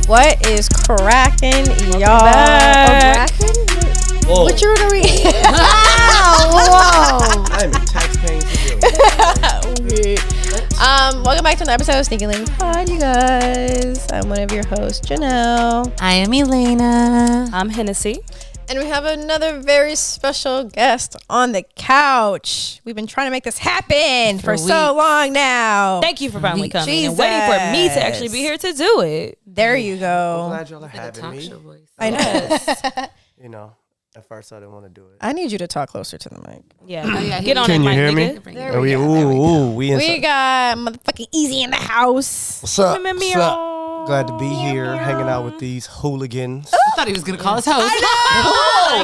What is cracking, y'all? Whoa. What year are we? Whoa. I'm in tax-paying Weird. Welcome back to another episode of Sneaky Link Pod, you guys. I'm one of your hosts, Janelle. I am Elaina. I'm Hennessy. And we have another very special guest on the couch. We've been trying to make this happen for so long now. Thank you for finally coming and waiting for me to actually be here to do it. There you I'm go. glad y'all are having me. I know. You know, at first I didn't want to do it. I need you to talk closer to the mic. Yeah. yeah, Get on Can that you hear mic, me? nigga. There we go. We inside. We got motherfucking Eazee in the house. What's up? Meow, What's meow. up? Glad to be here, hanging out with these hooligans. I thought he was gonna call us host.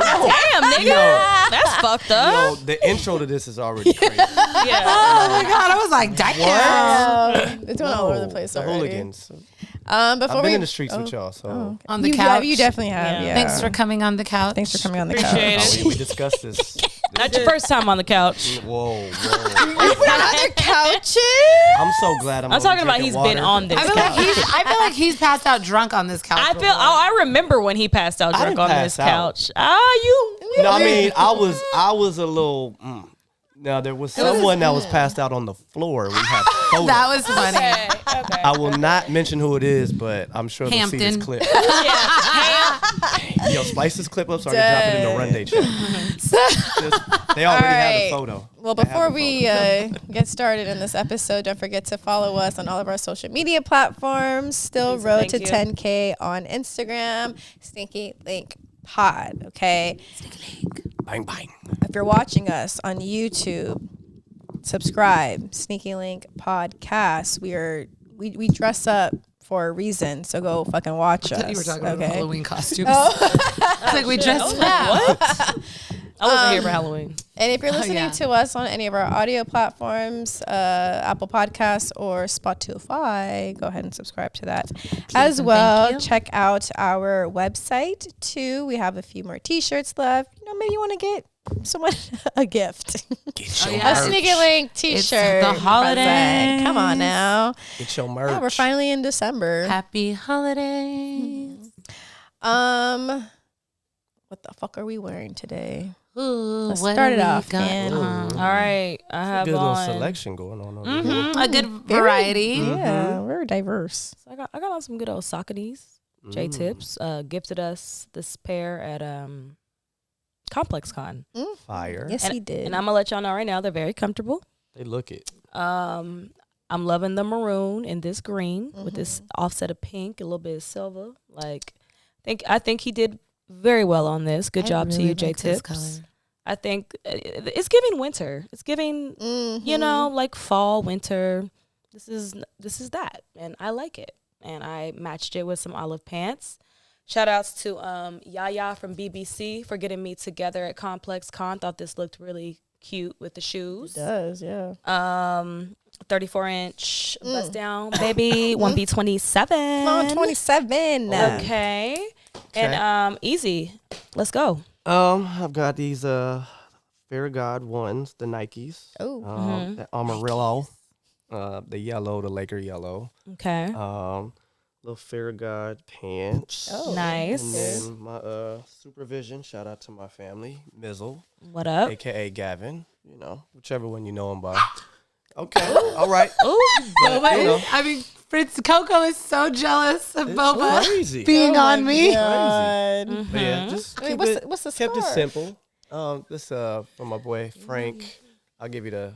Damn, nigga. That's fucked Yo, up. the intro to this is already crazy. Yeah. Oh my god, I was like, damn. It's going all over the place The already. hooligans. Before I've been we in the streets with y'all, so On the you couch. you definitely have. Yeah. Yeah. Thanks for coming on the couch. Thanks for coming on the Appreciate couch. it. we discussed this. Not your first time on the couch. Whoa. Other couches. I'm so glad I'm talking about he's been on this I feel, like couch. I feel like he's passed out drunk on this couch. I feel. Oh, I remember when he passed out I drunk didn't on this pass out. couch. You. No, I mean, I was a little. Now there was someone that was passed out on the floor. We had photos. That was funny. Okay. I will not mention who it is, but I'm sure they'll see this Hampton. clip. Yeah. Yo, spice this clip up so I can drop it in the run day chat. They already have the photo. Well, They have before the we photo. get started in this episode, don't forget to follow us on all of our social media platforms. Still Please, road thank to you. 10K on Instagram. Stinky Link Pod. Okay. Bang bang. If you're watching us on YouTube, subscribe. Sneaky Link Podcast. We dress up for a reason, so go fucking watch us. You were talking about okay? Halloween costumes. Oh. It's like we dressed up. What? I wasn't here for Halloween. And if you're listening yeah. to us on any of our audio platforms, Apple Podcasts or Spotify, go ahead and subscribe to that as and well. thank you. Check out our website too. We have a few more T-shirts left. You know, maybe you want to get someone a gift. Get your yeah. A merch. Sneaky Link T-shirt. the holidays. present. Come on now. Get your merch. Yeah, we're finally in December. Happy holidays. What the fuck are we wearing today? Ooh, Let's what start do it we off, got man. on? All right. I have Good little on. selection going on over here. A good variety. Yeah, we're diverse. So I got on some good old Sauconies. J Tips gifted us this pair at ComplexCon. Fire. Yes, he did. And I'm gonna let y'all know right now they're very comfortable. They look it. I'm loving the maroon and this green with this offset of pink, a little bit of silver. Like, I think he did very well on this. Good job to you, J Tips. I think it's giving winter. It's giving you know, like fall, winter. This is that, and I like it. And I matched it with some olive pants. Shout outs to Yaya from BBC for getting me together at ComplexCon. Thought this looked really cute with the shoes. It does, yeah. 34-inch bust down, baby. 1B27. Come on, 27. Okay. And Eazee, let's go. I've got these Fear of God ones, the Nikes. Oh. The Amarillo, the yellow, the Laker yellow. Okay. Little Fear of God pants. Oh. Nice. And then my supervision, shout out to my family, Mizzle, What up? aka Gavin. You know, whichever one you know him by. Okay, all right. Ooh. But, you know, I mean, Fritz Coco is so jealous of it's Boba crazy. being on me. God. But yeah, just Wait, keep what's it, the- what's the kept it scarf? simple. This from my boy Frank. I'll give you the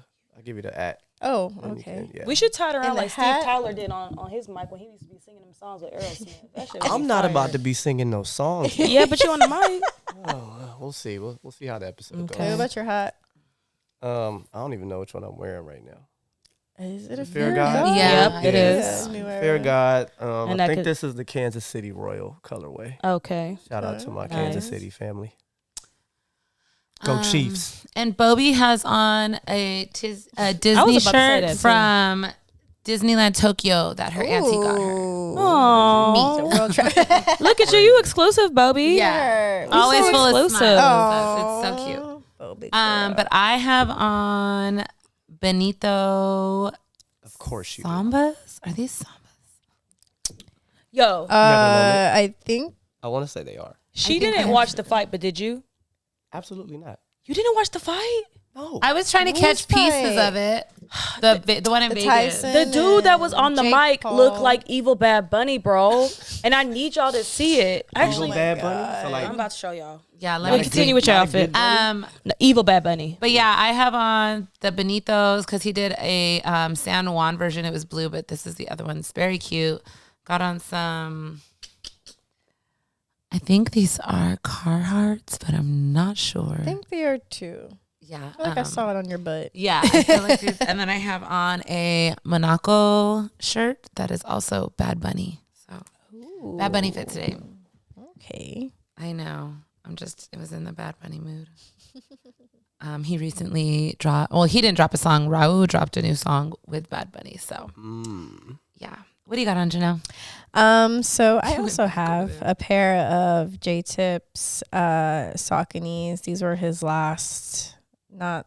at. Oh, and you okay. can- yeah. We should tie it And around the like hat? Steve Tyler did on his mic when he used to be singing them songs with Aerosmith. That shit would I'm be not fire. about to be singing those songs. Yeah, but you on the mic. We'll see. We'll see how the episode Okay. What goes. about your hat? I don't even know which one I'm wearing right now. Is it a Fear Fear God? God? Yeah, it is. Yeah, new era. Fear God. And I that think could- this is the Kansas City Royal colorway. Okay. Shout out to my Nice. Kansas City family. Go Chiefs. And Bobby has on a Disney about to say that, shirt too. from Disneyland Tokyo that her auntie got her. Aww. The world tra- Look at you. You exclusive, Bobby. Yeah. You're Always so full of exclusive. smiles. It's so cute. Oh, big girl. But I have on Benito Of course you do. Sambas. Are these Sambas? Yo, I think I want to say they are. she didn't watch the fight, but did you? Absolutely not. You didn't watch the fight? No. I was trying to catch pieces of it. The one in the Vegas. Tyson The dude that was on the Jake mic Paul. looked like Evil Bad Bunny, bro. And I need y'all to see it. Actually, Evil Bad Bunny. So like, I'm about to show y'all. Yeah, let Wait, me continue with your not a outfit. good No, Evil Bad Bunny. But yeah, I have on the Benitos because he did a San Juan version. It was blue, but this is the other one. It's very cute. Got on some. I think these are Carhartts, but I'm not sure. I think they are too. Yeah, I feel like I saw it on your butt. Yeah, I feel like these, and then I have on a Monaco shirt that is also Bad Bunny. So Bad Bunny fit today. Okay. I know. It was in the Bad Bunny mood. He recently dropped. Well, he didn't drop a song. Raul dropped a new song with Bad Bunny. So yeah. What do you got on, Janelle? So I also have a pair of J-Tips Sauconys. These were his last, not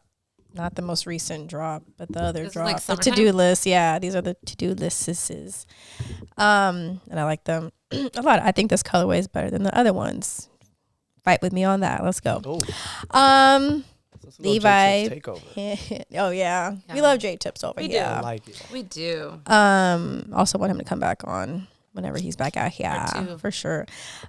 the most recent drop, but the other This is like drop. The summertime? to-do list. Yeah, these are the to-do lists. And I like them a lot. I think this colorway is better than the other ones. Fight with me on that. Let's go. Levi. Oh yeah. We love J-Tips over here. I like it. We do. Also want him to come back on whenever he's back out here for sure.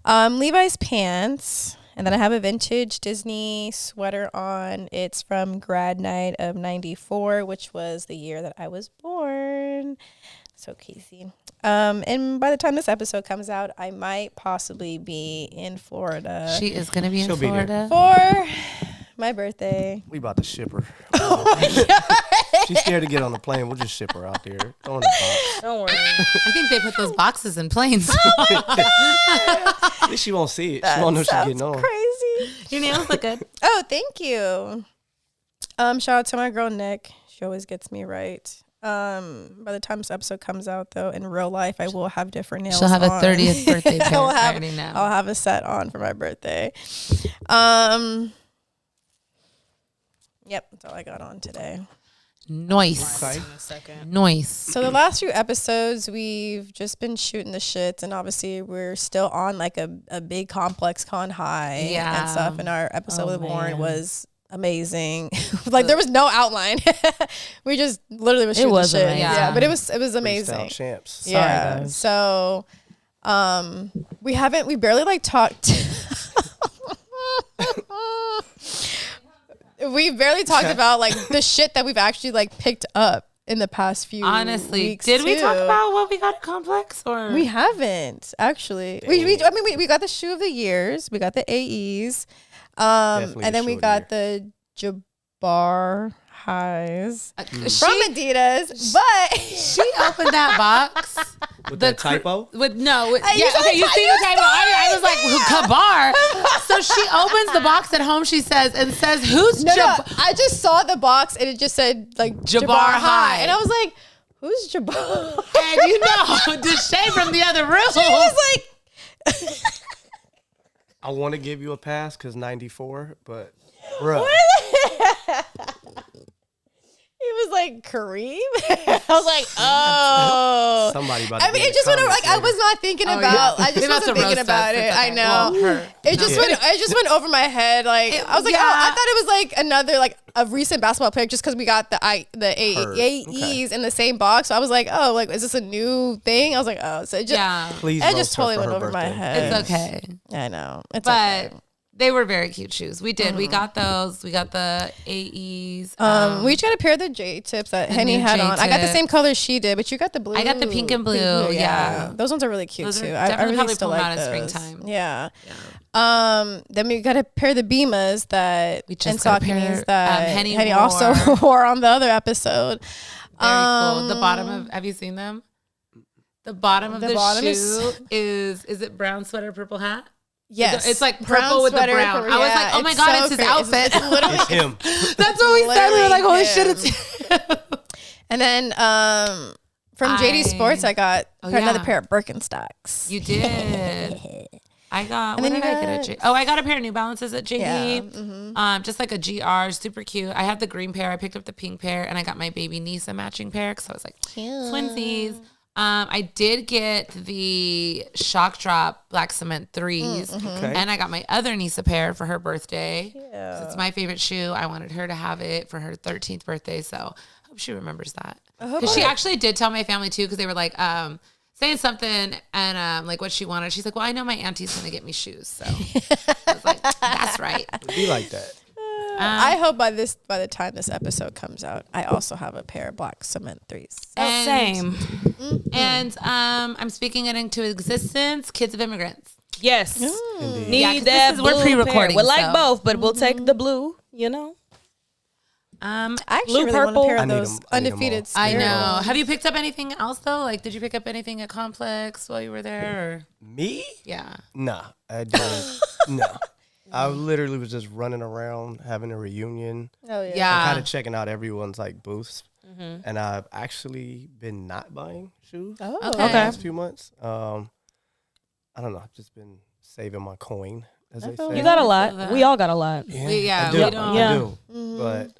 Levi's pants, and then I have a vintage Disney sweater on. It's from grad night of '94, which was the year that I was born. So Casey. And by the time this episode comes out, I might possibly be in Florida. She is going to be in She'll be Florida. For my birthday. We about to ship her. She's scared to get on the plane. We'll just ship her out there. Throw in the box. Don't worry. I think they put those boxes in planes. At least she won't see it. She won't know she's getting on. Crazy. Your nails look good. Oh, thank you. Shout out to my girl Nick. She always gets me right. By the time this episode comes out, though, in real life, I will have different nails. She'll have on. a 30th birthday pair. I already know. I'll have a set on for my birthday. Yep, that's all I got on today. Nice. Okay. Nice. So the last few episodes, we've just been shooting the shits, and obviously we're still on like a big ComplexCon high and stuff. And our episode with Warren was amazing. Like there was no outline. We just literally was shooting the shit. amazing. Yeah, but it was amazing. Freestyle champs. Yeah. guys. So we barely like talked. We barely talked about like the shit that we've actually like picked up in the past few Honestly, weeks, did we talk too. about what we got at Complex? Or We haven't actually. We got the shoe of the years. We got the AEs, Definitely and then the we shoe of got the the Jabbar highs she from Adidas. But she opened that box. With that typo? You see the saw typo. the I was like, Kabar. So she opens the box at home. She says, who's no, Jabbar? I just saw the box and it just said like Jabbar High. High, and I was like, "Who's Jabbar?" And you know, Deshae from the other room. She was like, I want to give you a pass because 94, but bro. He was like, Kareem? I was like, oh. Somebody about I mean, it just went over, like, I was not thinking about, I just You're about wasn't to thinking roast about us. it. It's I okay. know. Well, her. It just went over my head. Like, I was like, oh, I thought it was like another, like a recent basketball pick just because we got the AEs in the same box. So I was like, oh, like, is this a new thing? I was like, oh. So it just, Please it just roast her totally for went her over my birthday. head. It's okay. I know. It's But okay. they were very cute shoes. We did. We got those. We got the AEs. We each got a pair of the J-tips that the Henny new had on. I got the J-tips. same color she did, but you got the blue. I got the pink and blue, yeah. Those ones are really cute Those are too. I definitely really probably still pull 'em like out in those. springtime. Yeah. Then we got a pair of the Beamas that We and just got a pair, Sauconys that Henny Henny wore. also wore on the other episode. Very cool. The bottom of, have you seen them? The bottom of the bottom shoe is it brown sweater, purple hat? Yes, It's like Brown purple with the sweater, brown. purple- I was yeah, like, oh my God, it's his crazy. outfit. It's literally It's him. That's what we said. We were like, holy shit, literally it's him. And then from JD Sports, I got another yeah. pair of Birkenstocks. You did. I got, And what then did you I get at JD? Oh, I got a pair of New Balances at JD. Yeah, Just like a GR, super cute. I had the green pair. I picked up the pink pair, and I got my baby niece a matching pair because I was like, twinsies. I did get the Shock Drop Black Cement 3s. Okay. And I got my other niece a pair for her birthday. Yeah. 'Cause it's my favorite shoe. I wanted her to have it for her 13th birthday. So I hope she remembers that. Because she actually did tell my family too, because they were like saying something and like what she wanted. She's like, well, I know my auntie's going to get me shoes. So I was like, that's right. Be like that. I hope by the time this episode comes out, I also have a pair of Black Cement 3s. And, Same. And I'm speaking it into existence, Kids of Immigrants. Yes. Indeed. Need Yeah, 'cause that this is- we're blue pre-recording, pair. We like so. both, but we'll take the blue, you know. I actually Blue, really want a purple. pair I of need those 'em. I need 'em undefeated all. I spirit know. ones. Have you picked up anything else though? Like, did you pick up anything at Complex while you were there? Or? Me? Yeah. Nah, I didn't. No. I literally was just running around having a reunion. Oh yeah. Yeah. Kind of checking out everyone's like booths. And I've actually been not buying shoes Oh. Okay. the last few months. I don't know. I've just been saving my coin, as they say. You got a feel lot. that. We all got a lot. Yeah, I do. we don't- I do. But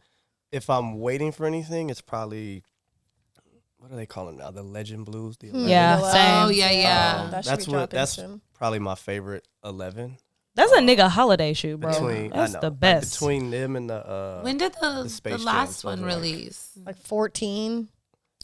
if I'm waiting for anything, it's probably, what do they call them now? The Legend Blues. The 11. Yeah, same. Oh, yeah. That should That's be what. dropping That's soon. probably my favorite 11. That's a nigga holiday shoe, bro. Between I That's know, the like, best. between them and the When did the Space last Jams, one those are like- release? Like 14.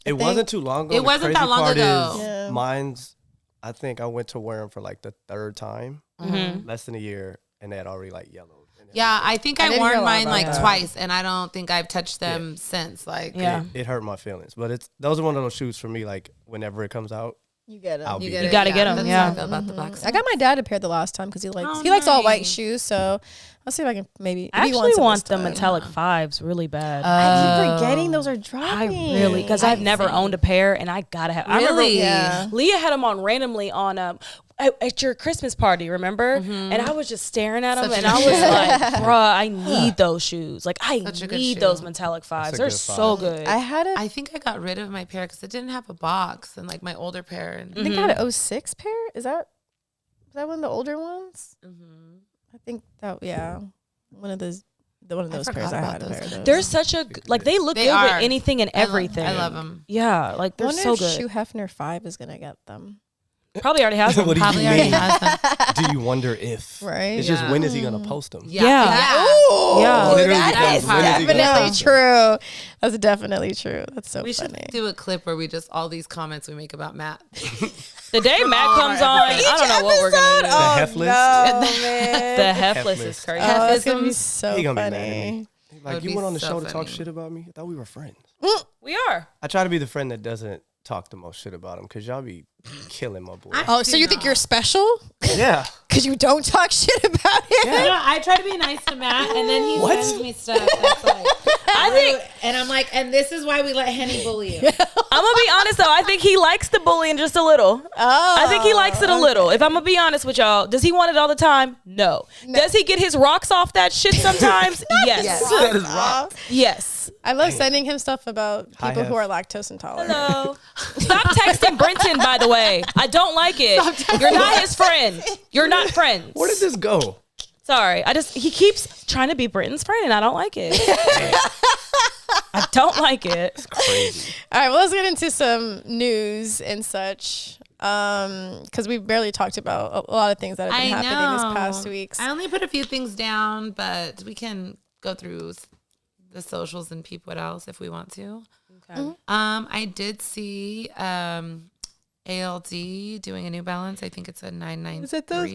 It think. wasn't too long ago. It The wasn't crazy that long part ago. Is Yeah. Mine's, I think I went to wear them for like the third time, Mhm. less than a year, and they had already like yellowed. and Yeah, I think I I didn't hear a worn lot mine about like that. twice, and I don't think I've touched them since. Like, Yeah. It hurt my feelings, but those are one of those shoes for me. Like whenever it comes out, You get I'll them. be you there. get You gotta get 'em, That's yeah. how I feel about the black. I got my dad a pair the last time because he likes Oh, he likes all white nice. shoes. So I'll see if I can maybe. I if he actually wants it want this the time. metallic fives really bad. I keep forgetting those are I dropping. really, because I've never Same. owned a pair, and I gotta have. I remember Really? Yeah. Leah had them on randomly on at your Christmas party, remember? And I was just staring at them, Such and a I was good like, "Bruh, I need those shoes. Like, I Such a good need shoe. those metallic fives. a They're good so five. good." I had a. I think I got rid of my pair because it didn't have a box, and like my older pair. And I think I had an 06 pair. Is that one of the older ones? I think that one of those. One of those forgot pairs I about had. A those pair of those. They're such a like they look They good with are. anything and everything. I love them. Yeah, like I they're wonder so if good. Shoe Hefner 5 is gonna get them. Probably already has them. What do you Probably already mean? has them. Do you wonder if? Right. It's just when is he gonna post them? Yeah. Yeah. Ooh, Yeah. Literally that becomes, is when is he gonna definitely post true. That's definitely true. That's so We funny. should do a clip where we just all these comments we make about Matt. The day Matt all of comes our on, I don't know what we're gonna do. Oh, The Hefless? no, man. The heftless Hefless. is crazy. Oh, it's gonna be Hefisms. so He gonna be mad at funny. me. Like, would you be went on the so show to talk funny. shit about me? I thought we were friends. We are. I try to be the friend that doesn't talk the most shit about him because y'all be killing my boy. Oh, so you think you're special? Yeah. Because you don't talk shit about him? You know, I try to be nice to Matt, and then he What? sends me stuff that's like, I think and I'm like, and this is why we let Henny bully you. I'm gonna be honest though. I think he likes the bullying just a little. Oh, I think he likes it a little. If I'm gonna be honest with y'all, does he want it all the time? No. Does he get his rocks off that shit sometimes? Yes. That is rock. Yes. I love sending him stuff about Hi, people who Hef. are lactose intolerant. Hello. Stop texting Brenton, by the way. I don't like it. You're not his friend. You're not friends. Where did this go? Sorry. He keeps trying to be Brenton's friend and I don't like it. I don't like it. Crazy. All right, well, let's get into some news and such. Because we barely talked about a lot of things that have been happening this past weeks. I only put a few things down, but we can go through the socials and peep what else if we want to. Okay. I did see ALD doing a New Balance. I think it's a 993. Is it those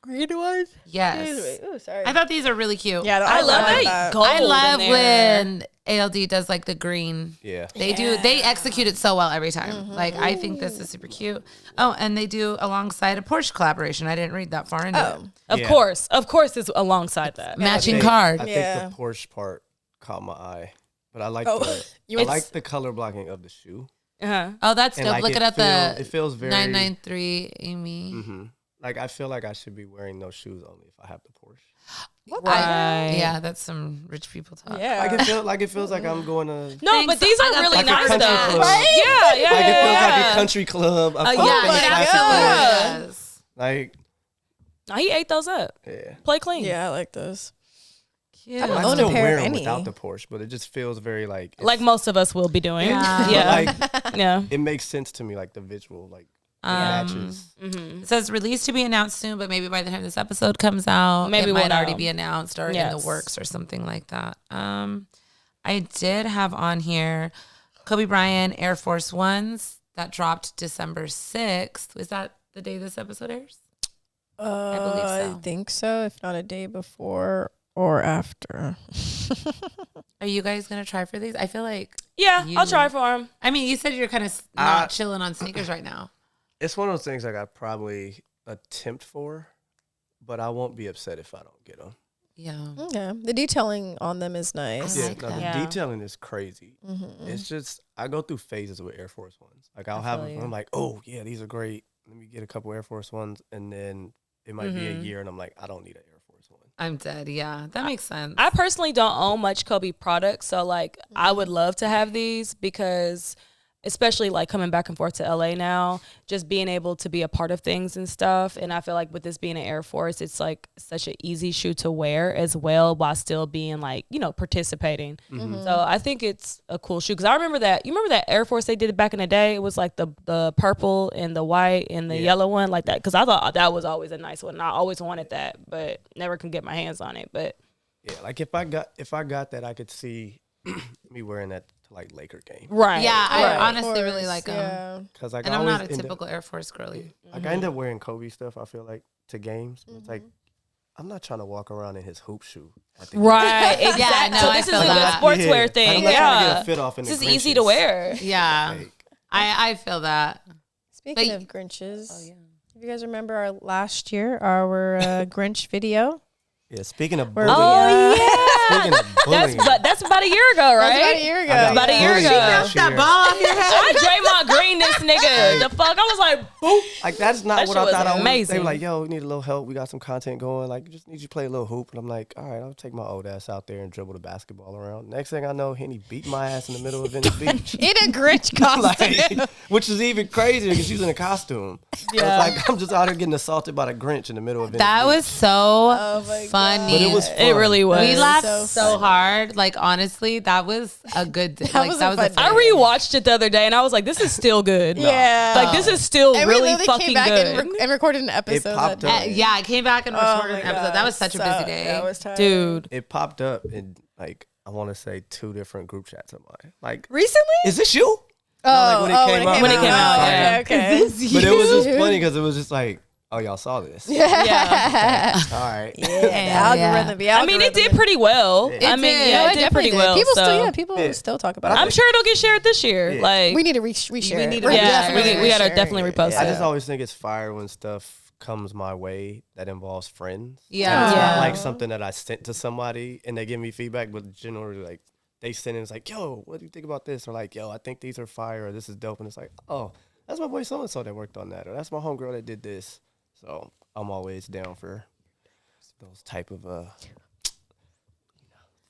green ones? Yes. Oh, sorry. I thought these are really cute. Yeah, I love like it. that. Gold I in love there. when ALD does like the green. Yeah. They execute it so well every time. Like, I think this is super cute. Oh, and they do alongside a Porsche collaboration. I didn't read that far into it. Of Yeah. course. Of course it's alongside that. Matching I card. think Yeah. the Porsche part caught my eye, but I like You I it's- like the color blocking of the shoe. Uh-huh. Oh, that's And, dope. like, Look it at it the feels very 993 Amy. Like I feel like I should be wearing those shoes only if I have the Porsche. Right. Yeah, that's some rich people talk. Yeah. Like it feels like I'm going to. No, Thanks. but these I are got really like a nice country though. club. Right? Yeah, yeah, Like it feels like yeah. a country club. I Yeah, fuck with it the classic absolutely look. does. Like No, he ate those up. yeah. Play clean. Yeah, I like those. cute. I don't I own still a pair wear of them any. without the Porsche, but it just feels very like most of us will be doing. Yeah. Yeah. Like it makes sense to me, like the visual, like matches. It says release to be announced soon, but maybe by the time this episode comes out, Maybe it we'll might already know. be announced or in the works or something like that. I did have on here Kobe Bryant Air Force Ones that dropped December 6th. Is that the day this episode airs? I believe so. I think so, if not a day before or after. Are you guys going to try for these? I feel like... I'll try for them. I mean, you said you're kind of not chilling on sneakers right now. It's one of those things like I probably attempt for, but I won't be upset if I don't get them. Yeah. Okay. The detailing on them is nice. Yeah, like no, that. the detailing is crazy. It's just I go through phases with Air Force Ones. Like I'll have them, I'm like, oh yeah, these are great. Let me get a couple Air Force Ones, and then it might be a year, and I'm like, I don't need an Air Force One. I'm dead. Yeah, that makes sense. I personally don't own much Kobe products, so like I would love to have these because especially like coming back and forth to LA now, just being able to be a part of things and stuff. And I feel like with this being an Air Force, it's like such an easy shoe to wear as well while still being like, participating. So I think it's a cool shoe. Cause I remember that, you remember that Air Force they did back in the day? It was like the purple and the white and the yellow one like that. Cause I thought that was always a nice one. And I always wanted that, but never can get my hands on it. But yeah, like if I got that, I could see me wearing that to like Laker game. right. Yeah, I right. honestly really like them. Yeah. Cause like And I I'm always not a end typical Air Force girly. Like I end up wearing Kobe stuff. I feel like to games. But it's like I'm not trying to walk around in his hoop shoe. Right, exactly. Yeah, no, so I this is feel a good that. sportswear I'm thing. not trying to Yeah, get a fit off in this the is easy Grinches. to wear. Yeah, Like, I feel that. Speaking But- of Grinches, Oh, yeah. if you guys remember our Grinch video? yeah. Speaking of Where bullying. Oh yeah, Speaking of bullying. that's about a year ago, right? That's about a year ago. I got About a year bullied ago. last That year. ball off your head. I Draymond Green this nigga. The fuck? I was like, boop. Like that's not That what shit I was thought I was. They amazing. were like, "Yo, we need a little help. We got some content going. Like, just need you to play a little hoop." And I'm like, "All right, I'll take my old ass out there and dribble the basketball around." Next thing I know, Henny beat my ass in the middle of Venice Beach. In a Grinch costume. Like, which is even crazier because she's in a costume. Yeah. It's like I'm just out here getting assaulted by the Grinch in the middle of Venice That Beach. was so my funny. But it was It fun. really was. We laughed so so hard. Like honestly, that was a good. That was that a was a fun fun. I rewatched it the other day and I was like, this is still good. Yeah. Like this is still And we really literally fucking came back good. and recorded an episode. popped that up. day. Yeah, I came back and Oh recorded my an episode. God, That was such a busy day. That was tired. Dude. It popped up in like I want to say 2 different group chats of mine. Like, Recently? is this you? Oh, like when it came out. When it came out, Oh, yeah. Okay. But it was just funny because it was just like, oh, y'all saw this. Yeah. All right. Yeah, the algorithm. The I mean, it did pretty well. It I mean, did. yeah, No, it did pretty definitely well. People so. still, people Yeah. still talk about I'm it. sure it'll get shared this year. Yeah. Like, We need to reshare. We need to We're reshare. definitely we gotta resharing definitely it. repost I it. just always think it's fire when stuff comes my way that involves friends. Yeah. It's Yeah. not like something that I sent to somebody and they give me feedback, but generally like they send in, it's like, yo, what do you think about this? Or like, yo, I think these are fire, or this is dope. And it's like, oh, that's my boy so-and-so that worked on that, or that's my homegirl that did this. So I'm always down for those type of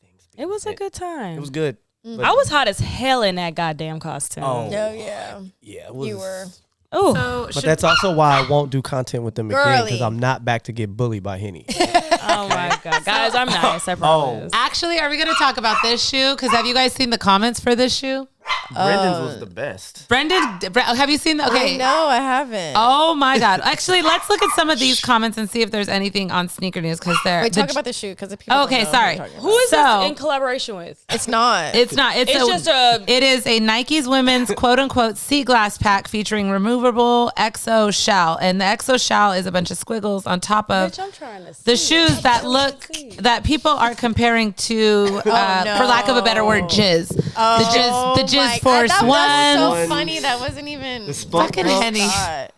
things. it was a good time. It was good. But I was hot as hell in that goddamn costume. Oh. Oh, yeah. yeah, it was. You were. Oh, So But that's also why I won't do content with them again, because Girly. I'm not back to get bullied by Henny. oh my god, guys, I'm nice. I promise. actually, are we going to talk about this shoe? Because have you guys seen the comments for this shoe? Brendan's was the best. Brendan, have you seen the? Okay. I know, I haven't. Oh my God! Actually, let's look at some of these comments and see if there's anything on sneaker news because they're. Wait, talk about the shoe because the people. Okay, don't know sorry. what we're talking Who is So- this in collaboration with? about. It's not. It's not. It's just a- It is a Nike's women's quote unquote sea glass pack featuring removable exo shell, and the exo shell is a bunch of squiggles on top of Bitch, I'm trying to the see. shoes that look that people are comparing to, for lack of a better word, jizz. The jizz Force That was so One. funny. That wasn't even. The spunk Fucking dunks, Henny. God.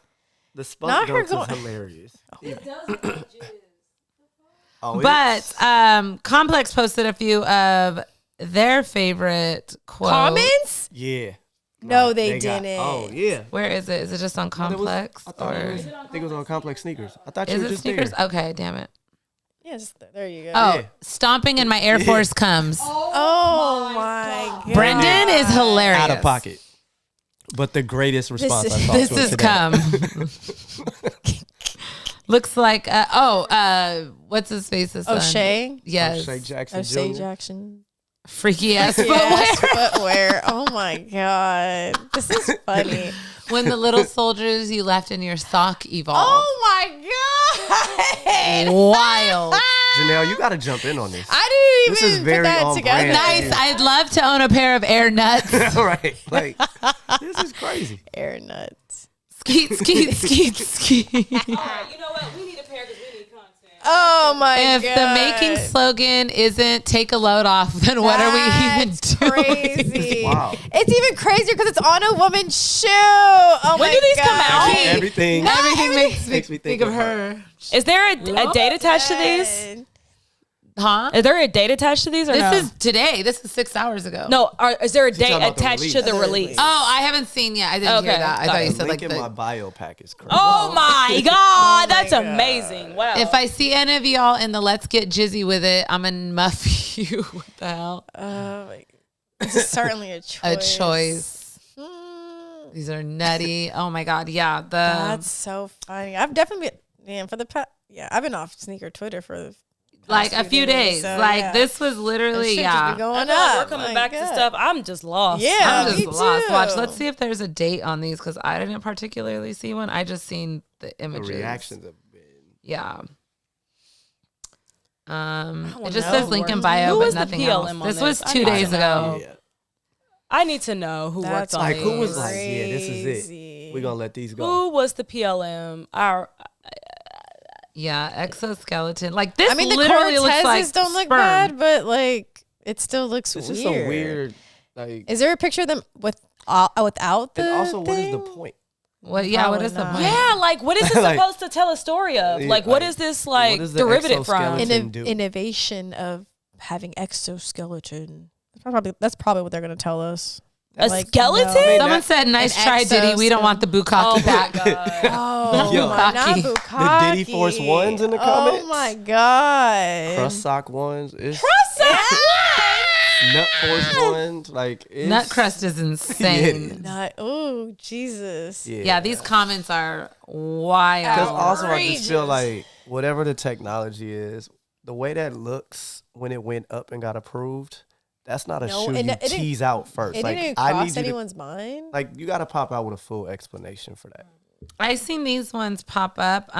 the spunk Not her dunks is going- hilarious. Oh, But Complex posted a few of their favorite quotes. Comments? yeah. No, they got- didn't. Oh yeah. Where is it? Is it just on It was- Complex I thought or it was, I think it was on Complex Sneakers. I thought you is were it just sneakers? there. Okay, damn it. Yes, there you go. Oh, Yeah. stomping in my Air Force comes. Oh my God. Brendan is hilarious. Out of pocket. But the greatest response I saw This to it has today. come. Looks like what's his face? O'Shea. Yes. O'Shea Jackson O'Shea Jr. Jackson. Freaky ass Footwear. Oh my god, this is funny. When the little soldiers you left in your sock evolved. Oh my god, Wild. Janelle, you got to jump in on this. I didn't This even is put very that on together. brand. Nice. I'd love to own a pair of air nuts. Right. Like, this is crazy. Air nuts. Skeet, skeet, skeet, skeet. All right, you know what? We need a pair because we need content. Oh my If god. the making slogan isn't take a load off, then what are we even doing? Crazy. Wow. It's even crazier because it's on a woman's shoe. Oh When my do these god. come out? Everything. Everything makes makes me think of her. Is there a date attached to these? Huh? Is there a date attached to these or no? This is today. This is 6 hours ago. No, is there a date talking about the attached to the release? Oh, I haven't seen yet. I didn't hear Okay, that. I got thought it. you The said link like in my the. bio pack is crazy. Oh my god, that's amazing! Wow. If I see any of y'all in the let's get jizzy with it, I'm gonna muff you. What the hell? It's certainly a choice. A choice. Mm, These are nutty. Oh my god. Yeah. that's so funny. I've definitely been, I've been off sneaker Twitter for like a few days. so, like yeah. this was literally Shit just been going I know, up. we're coming My back to God. stuff. I'm just lost. Yeah, I'm me just lost. too. Watch. Let's see if there's a date on these because I didn't particularly see one. I just seen the The images. reactions have been. Yeah. It wanna just know says link in more. bio, Who but was the nothing PLM else. on This was this? I 2 need to days know. ago. Yeah. I need to know who That's worked on Like, these. who was like, yeah, this is Crazy. it. We're going to let these go. Who was the PLM? Our Yeah, exoskeleton. Like this I mean, the literally looks Cortezes like don't look sperm. bad, but like it still looks It's weird. just some weird, like, Is there a picture of them without the and also, what is the thing? point? What? Yeah. What Probably is the not. point? yeah, like what is this Like- supposed to tell a story of? Yeah, Like what like, is this what like is the derivative from? exoskeleton? do? Innovation of having exoskeleton. That's probably what they're gonna tell us. A skeleton? I mean, Someone said, "Nice an try, Diddy. We don't want the bukkake Oh my back." god. Oh Yo. my, not Bukkake. bukkake. The Diddy Force Ones in the comments? Oh my god. Crust sock ones. It's Yeah. Nut Force ones. Like, it's, Nut crust is insane. Not, oh Jesus. Yeah, these comments are wild. Because also, I just feel Outrageous. like whatever the technology is, the way that looks when it went up and got approved, that's not a No, shoe and you it didn't- tease out first. It Like, didn't I cross need you anyone's mind. to, like, you got to pop out with a full explanation for that. I seen these ones pop up.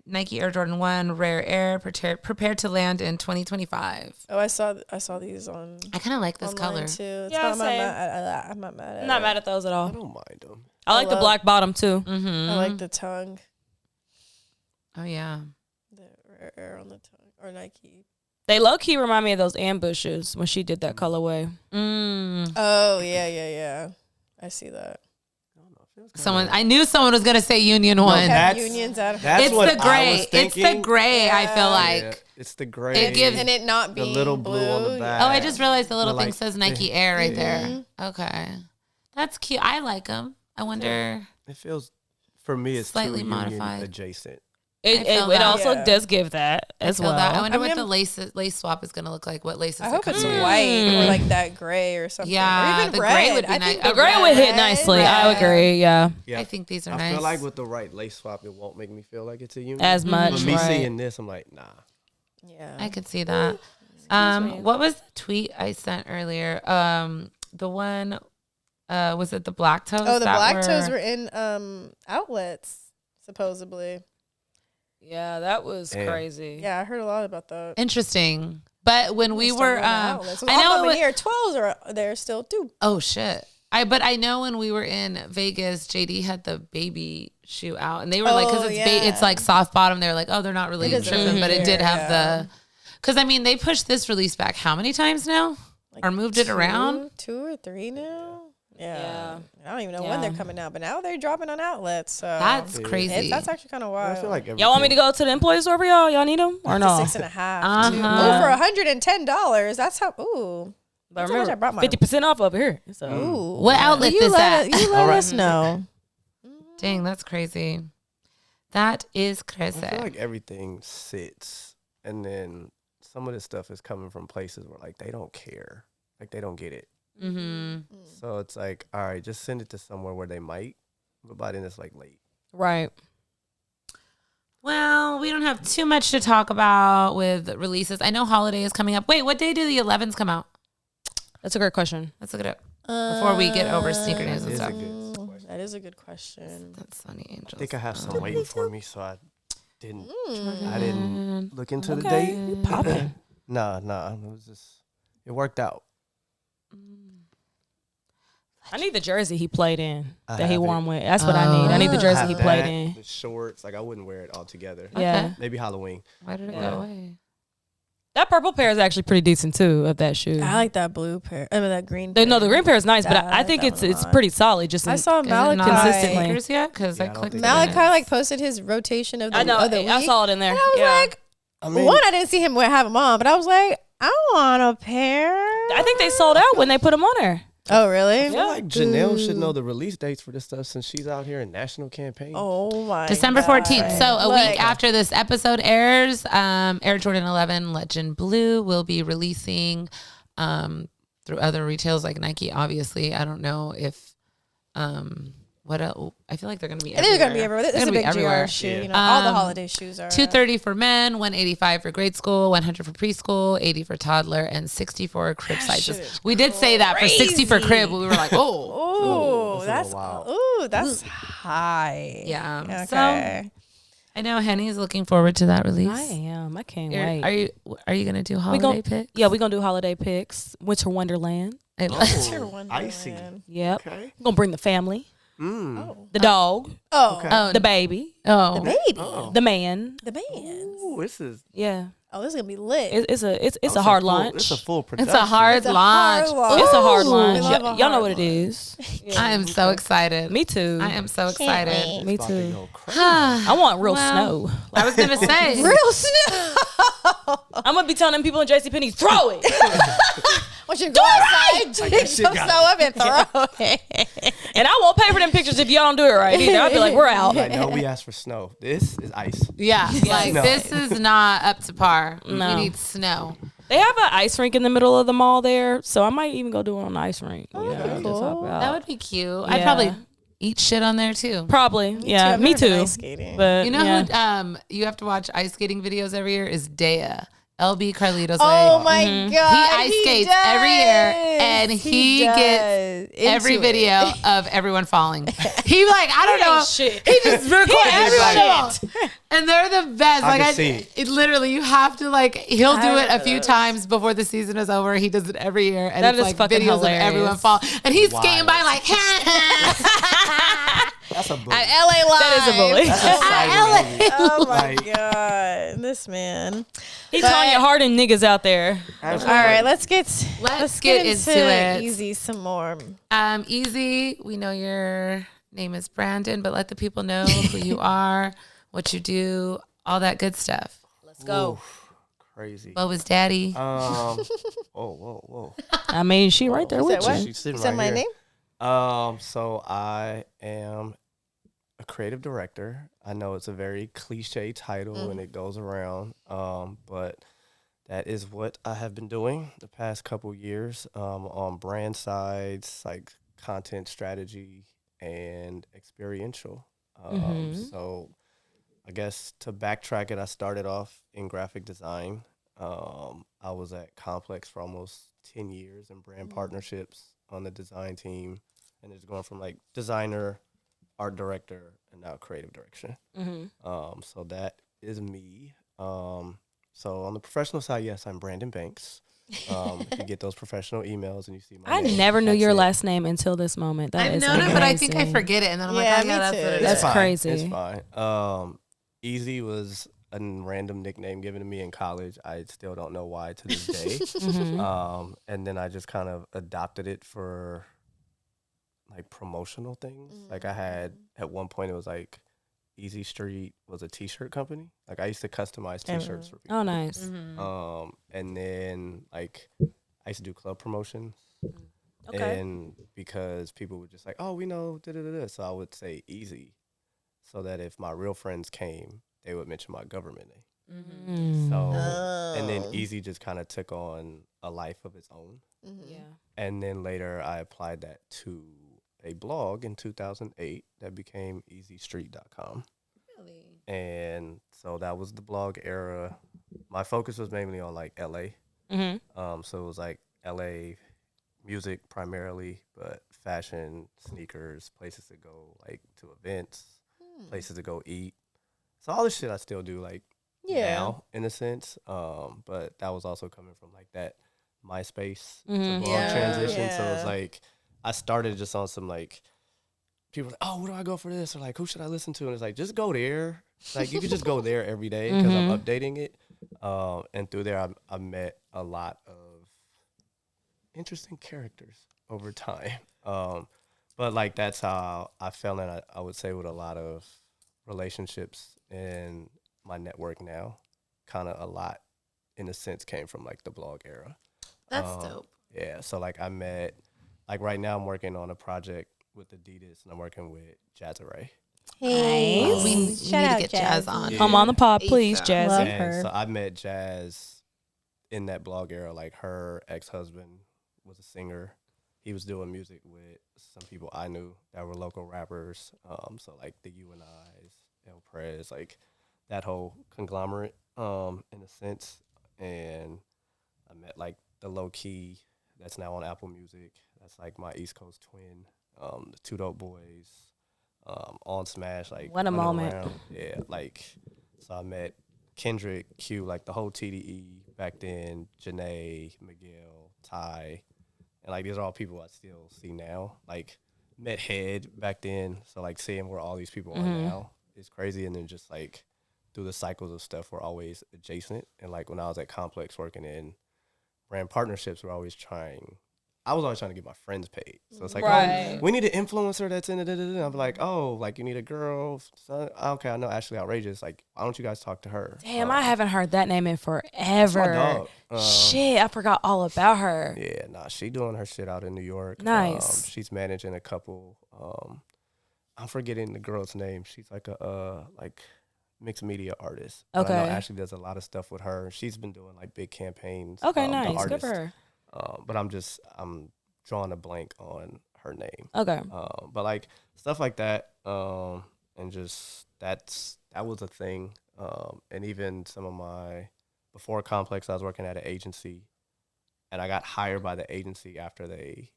Nike Air Jordan 1 Rare Air prepared to land in 2025. Oh, I saw these on I kind of like this online color. too. It's Yeah, not, I'm, not same. mad, I'm not mad at I'm not it. mad at those at I all. don't mind them. I like the love- black bottom too. Mm-hmm. I like the tongue, Oh yeah. the air on the tongue, or Nike. They low key remind me of those ambushes when she did that colorway. Oh yeah. I see that. I knew someone was gonna say Union One. Have That's- unions out of That's It's what the I gray. was It's the thinking. gray. I feel Yeah. like. Yeah, it's the gray. It gives- and it not the being little blue on the back. Oh, I just realized the little The, thing like, says Nike Air right Mm-hmm. there. Okay, that's cute. I like them. I wonder. It feels, for me, it's Slightly too modified. union adjacent. I feel It that. also Yeah. does give that as Feel well. that. I wonder I mean, what the lace swap is gonna look like. What laces? I are hope it's coming in. white or like that gray or something. Yeah, or even the red. gray would be I nice. think The The gray red, would hit nicely. I would agree. Yeah, Yeah, I think these are I nice. feel like with the right lace swap, it won't make me feel like it's a union. as much. But me right. seeing this, I'm like, nah. Yeah. I could see that. What was the tweet I sent earlier? The one, was it the black toes? Oh, the that black toes were in outlets supposedly. Yeah, that was Damn. crazy. Yeah, I heard a lot about that. interesting. But when we Just were, don't know the outlets. I know. All here 12s are there still too. Oh shit! But I know when we were in Vegas, JD had the baby shoe out, and they were like, because Oh, it's yeah. it's like soft bottom. They're like, oh, they're not really It doesn't tripping, but it did care, have yeah. the. Because I mean, they pushed this release back how many times now, or moved it around? 2 or 3 now. Yeah. Yeah. I don't even know when Yeah. they're coming out, but now they're dropping on outlets. So That's Yeah. crazy. that's actually kind of I wild. feel like Y'all want me to go to the employee store for y'all? Y'all need them or no? 6.5. too. Uh-huh. Oh, for $110. That's how. Ooh. But That's how much I brought remember, mine. 50% off over here. So Ooh. What outlet you is let, that? You let us know. Dang, that's crazy. That is crazy. I feel like everything sits, and then some of this stuff is coming from places where like they don't care, like they don't get it. Mm-hmm. So it's like, all right, just send it to somewhere where they might, but by then it's like late. right. Well, we don't have too much to talk about with releases. I know holiday is coming up. Wait, what day do the 11s come out? That's a great question. Let's look it up before we get over sneaker news and stuff. That is a good question. That's funny, Angels. I think I have some waiting for me, so I didn't look into the date. You popping. Nah. It worked out. I need the jersey he played in I that he have wore it. him with. That's what I need. I need the jersey Have he played that, in. the shorts. Like I wouldn't wear it all together. Yeah. Maybe Halloween. Why did it Yeah. go away? That purple pair is actually pretty decent too of that shoe. I like that blue pair. I mean, that green pair. No, the green pair is nice, but I like think that it's one a it's lot. pretty solid. Just I saw Is it not Malachi. on Consistently. sneakers yet? Because Yeah, I I don't clicked think Malachi. Malachi like posted his rotation of the, I know. of the week. I saw it in there. And I was like, I mean, one, I didn't see him have them on, but I was like, I want a pair. I think they sold out when they put them on there. Oh, really? I feel like Janelle should know the release dates for this stuff since she's out here in national campaign. Oh my. December God. 14th. So a Like, week after this episode airs, Air Jordan 11 Legend Blue will be releasing through other retails like Nike. Obviously, I don't know if what else. I feel like they're going to be. I think they're gonna be everywhere. This is a They're gonna big be everywhere. GR shoe. Yeah. You know, all the holiday shoes are. $230 for men, $185 for grade school, $100 for preschool, $80 for toddler, and $60 for crib shit sizes. is We did say that for $60 for crazy. crib. We were like, oh, Ooh, that's that's a little that's high. yeah. Okay. So I know Henny's looking forward to that release. I am. I can't Are wait. you gonna do holiday picks? Yeah, we're gonna do holiday picks. Winter Wonderland. I Tier Oh, one icy. brand. Yep. Okay. We're gonna bring the family, Oh. the dog, Oh. Okay. Oh, the baby, oh, The baby. Oh. the man. The man. Ooh, this is Yeah. Oh, this is gonna be lit. It's a it's hard full- lunch. It's a full production. it's a hard It's a launch. hard launch. It's a hard Ooh. lunch. We love a Y'all know hard what it is. I am so excited. Me too. I am so wait. excited. It's Me about to too. go crazy. I want real Well, snow. I was gonna say Real snow. I'm gonna be telling them people in JCPenney, throw it. What you go outside, dig shit some got snow up and throw it. And I won't pay for them pictures if y'all don't do it right either. I'll be like, we're out. I know we asked for snow. This is ice. yeah, like No. this is not up to par. No. We need snow. They have an ice rink in the middle of the mall there, so I might even go do it on the ice rink. Yeah, just hop out. That would be cute. I'd Yeah. probably eat shit on there too. Probably. Yeah, I've me never been too. ice skating. But You know yeah. who you have to watch ice skating videos every year is Dea. LB Carlito's Oh way. my Mhm. god. He ice skates every year, and he does. gets every Into it. video of everyone falling. He like I don't know. Shit. He just records everyone, Shit. and they're the best. I Like can see. it literally, you have to like. He'll do it a few Yes. times before the season is over. He does it every year, and That it's is like fucking videos hilarious. of everyone fall, and he's skating by Wild. like. That's a boom. At LA Live. That is a bully. That's a side movie. Oh my Like- god. This man. He But- Tanya Harding niggas out there. All right, let's get get into into it. Easy some more. Easy. We know your name is Brandon, but let the people know who you are, what you do, all that good stuff. Let's go. Oof, crazy. What was daddy? Whoa. I mean, she right there Is with that what? you. She's sitting Is that right my here. name? So I am a creative director. I know it's a very cliche title and it goes around, but that is what I have been doing the past couple years on brand sides, like content strategy and experiential. So I guess to backtrack it, I started off in graphic design. I was at Complex for almost 10 years in brand partnerships on the design team. And it's going from like designer, art director, and now creative direction. So that is me. So on the professional side, yes, I'm Brandon Banks. If you get those professional emails and you see my I name, never knew that's your it. last name until this moment. That I've is known it, but I think I amazing. forget it, and then I'm Yeah, like, oh me yeah, that's too. what it is. That's fine. crazy. It's fine. Eazy was a random nickname given to me in college. I still don't know why to this day. And then I just kind of adopted it for like promotional things. Like I had at one point it was like Easy Street was a t-shirt company. Like I used to customize t-shirts for people. Oh, nice. And then like I used to do club promotions. Okay. And because people were just like, oh, we know, da-da-da-da. So I would say Eazy so that if my real friends came, they would mention my government name. So, and then Eazy just kind of took on a life of its own. Yeah. And then later I applied that to a blog in 2008 that became eazystreet.com. Really? And so that was the blog era. My focus was mainly on like LA. So it was like LA music primarily, but fashion, sneakers, places to go, like to events, places to go eat. So all this shit I still do like now in a sense. But that was also coming from like that MySpace to blog transition. So it's like I started just on some like people were like, oh, where do I go for this? Or like, who should I listen to? And it's like, just go there. Like you could just go there every day because I'm updating it. And through there, I met a lot of interesting characters over time. But like that's how I fell in. I would say with a lot of relationships in my network now, kind of a lot in a sense came from like the blog era. That's dope. Yeah, so like I met, like right now I'm working on a project with Adidas and I'm working with Jazzare. Hey, we need to get Jazz on. Yeah. Come on the pod, please, Jazzy. Love And her. so I met Jazz in that blog era. Like her ex-husband was a singer. He was doing music with some people I knew that were local rappers. So like the UNIs, El Prez, like that whole conglomerate, in a sense. And I met like the low key that's now on Apple Music. That's like my East Coast twin. The Two Dope Boys, on Smash, like what a moment. around. Yeah, like so I met Kendrick, Q, like the whole TDE back then, Janae, Miguel, Ty, and like these are all people I still see now. Like met Head back then, so like seeing where all these people are now is crazy. And then just like through the cycles of stuff, we're always adjacent. And like when I was at Complex working in brand partnerships, we're always trying. I was always trying to get my friends paid. So it's like, oh, we need an influencer that's in it. I'm like, oh, like you need a girl. So, okay, I know Ashley Outrageous. Like, why don't you guys talk to her? Damn, I haven't heard that name in forever. My dog. Shit, I forgot all about her. Yeah, nah, she doing her shit out in New York. Nice. She's managing a couple. I'm forgetting the girl's name. She's like a like mixed media artist. But I know Ashley does a lot of stuff with her. She's been doing like big campaigns. Okay, nice. Good for her. But I'm drawing a blank on her name. Okay. But like stuff like that, and just that was a thing. And even some of my before Complex, I was working at an agency, and I got hired by the agency after they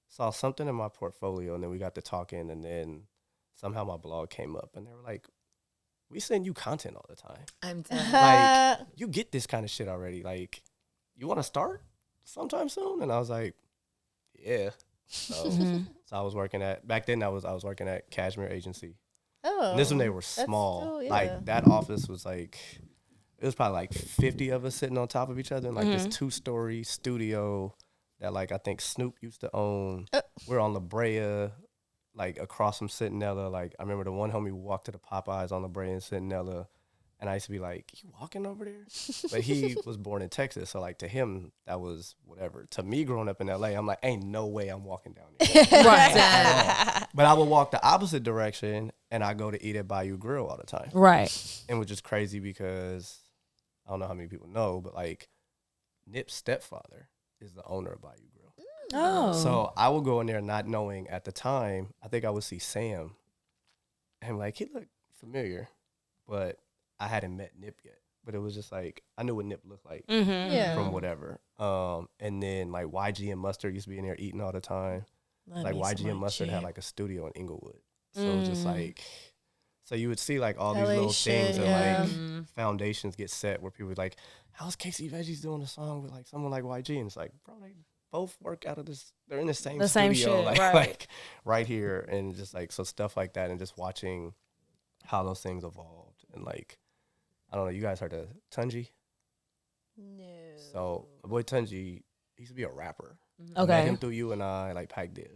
saw something in my portfolio, and then we got to talking, and then somehow my blog came up, and they were like, "We send you content all the time. I'm dead. Like you get this kind of shit already. Like you want to start sometime soon?" And I was like, "Yeah." So, so I was working at back then. I was working at Cashmere Agency. Oh, and this when they were small. Still, yeah. Like that office was like it was probably like 50 of us sitting on top of each other in like this 2-story studio that like I think Snoop used to own. We're on La Brea, like across from Centinela. Like I remember the one homie walked to the Popeyes on La Brea and Centinela. And I used to be like, you walking over there? But he was born in Texas. So, like, to him, that was whatever. To me, growing up in L.A., I'm like, ain't no way I'm walking down here. Right. But I would walk the opposite direction, and I go to eat at Bayou Grill all the time. Right. And which is crazy because I don't know how many people know, but, like, Nip's stepfather is the owner of Bayou Grill. Oh. So I would go in there not knowing at the time, I think I would see Sam. And, like, he looked familiar, but I hadn't met Nip yet, but it was just like I knew what Nip looked like from whatever. And then like YG and Mustard used to be in there eating all the time. Like YG and Mustard had like a studio in Inglewood, so it was just like, so you would see like all these little things and like foundations get set where people would like, how's Casey Veggie's doing a song with like someone like YG? And it's like, bro, they both work out of this. They're in the same studio, same shit, like, right. like right here, and just like so stuff like that, and just watching how those things evolved and like. I don't know. You guys heard of Tunji? No. So my boy Tunji, he used to be a rapper. Okay. I met him through you and I, like Pac Div,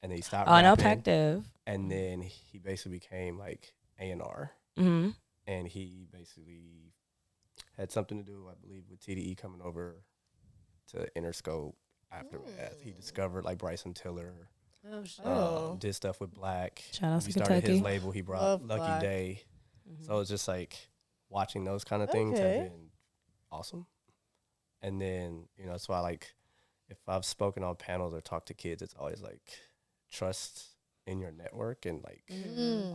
and then he stopped. I know rapping, Pac Div. And then he basically became like A&R, Mm-hmm. and he basically had something to do, I believe, with TDE coming over to Interscope. After that, he discovered like Bryson Tiller. Did stuff with Black. Shout out to He started Kentucky. his label. He brought Love Lucky Black. Day. So it's just like watching those kind of things have been awesome. And then, you know, that's why like if I've spoken on panels or talked to kids, it's always like trust in your network and like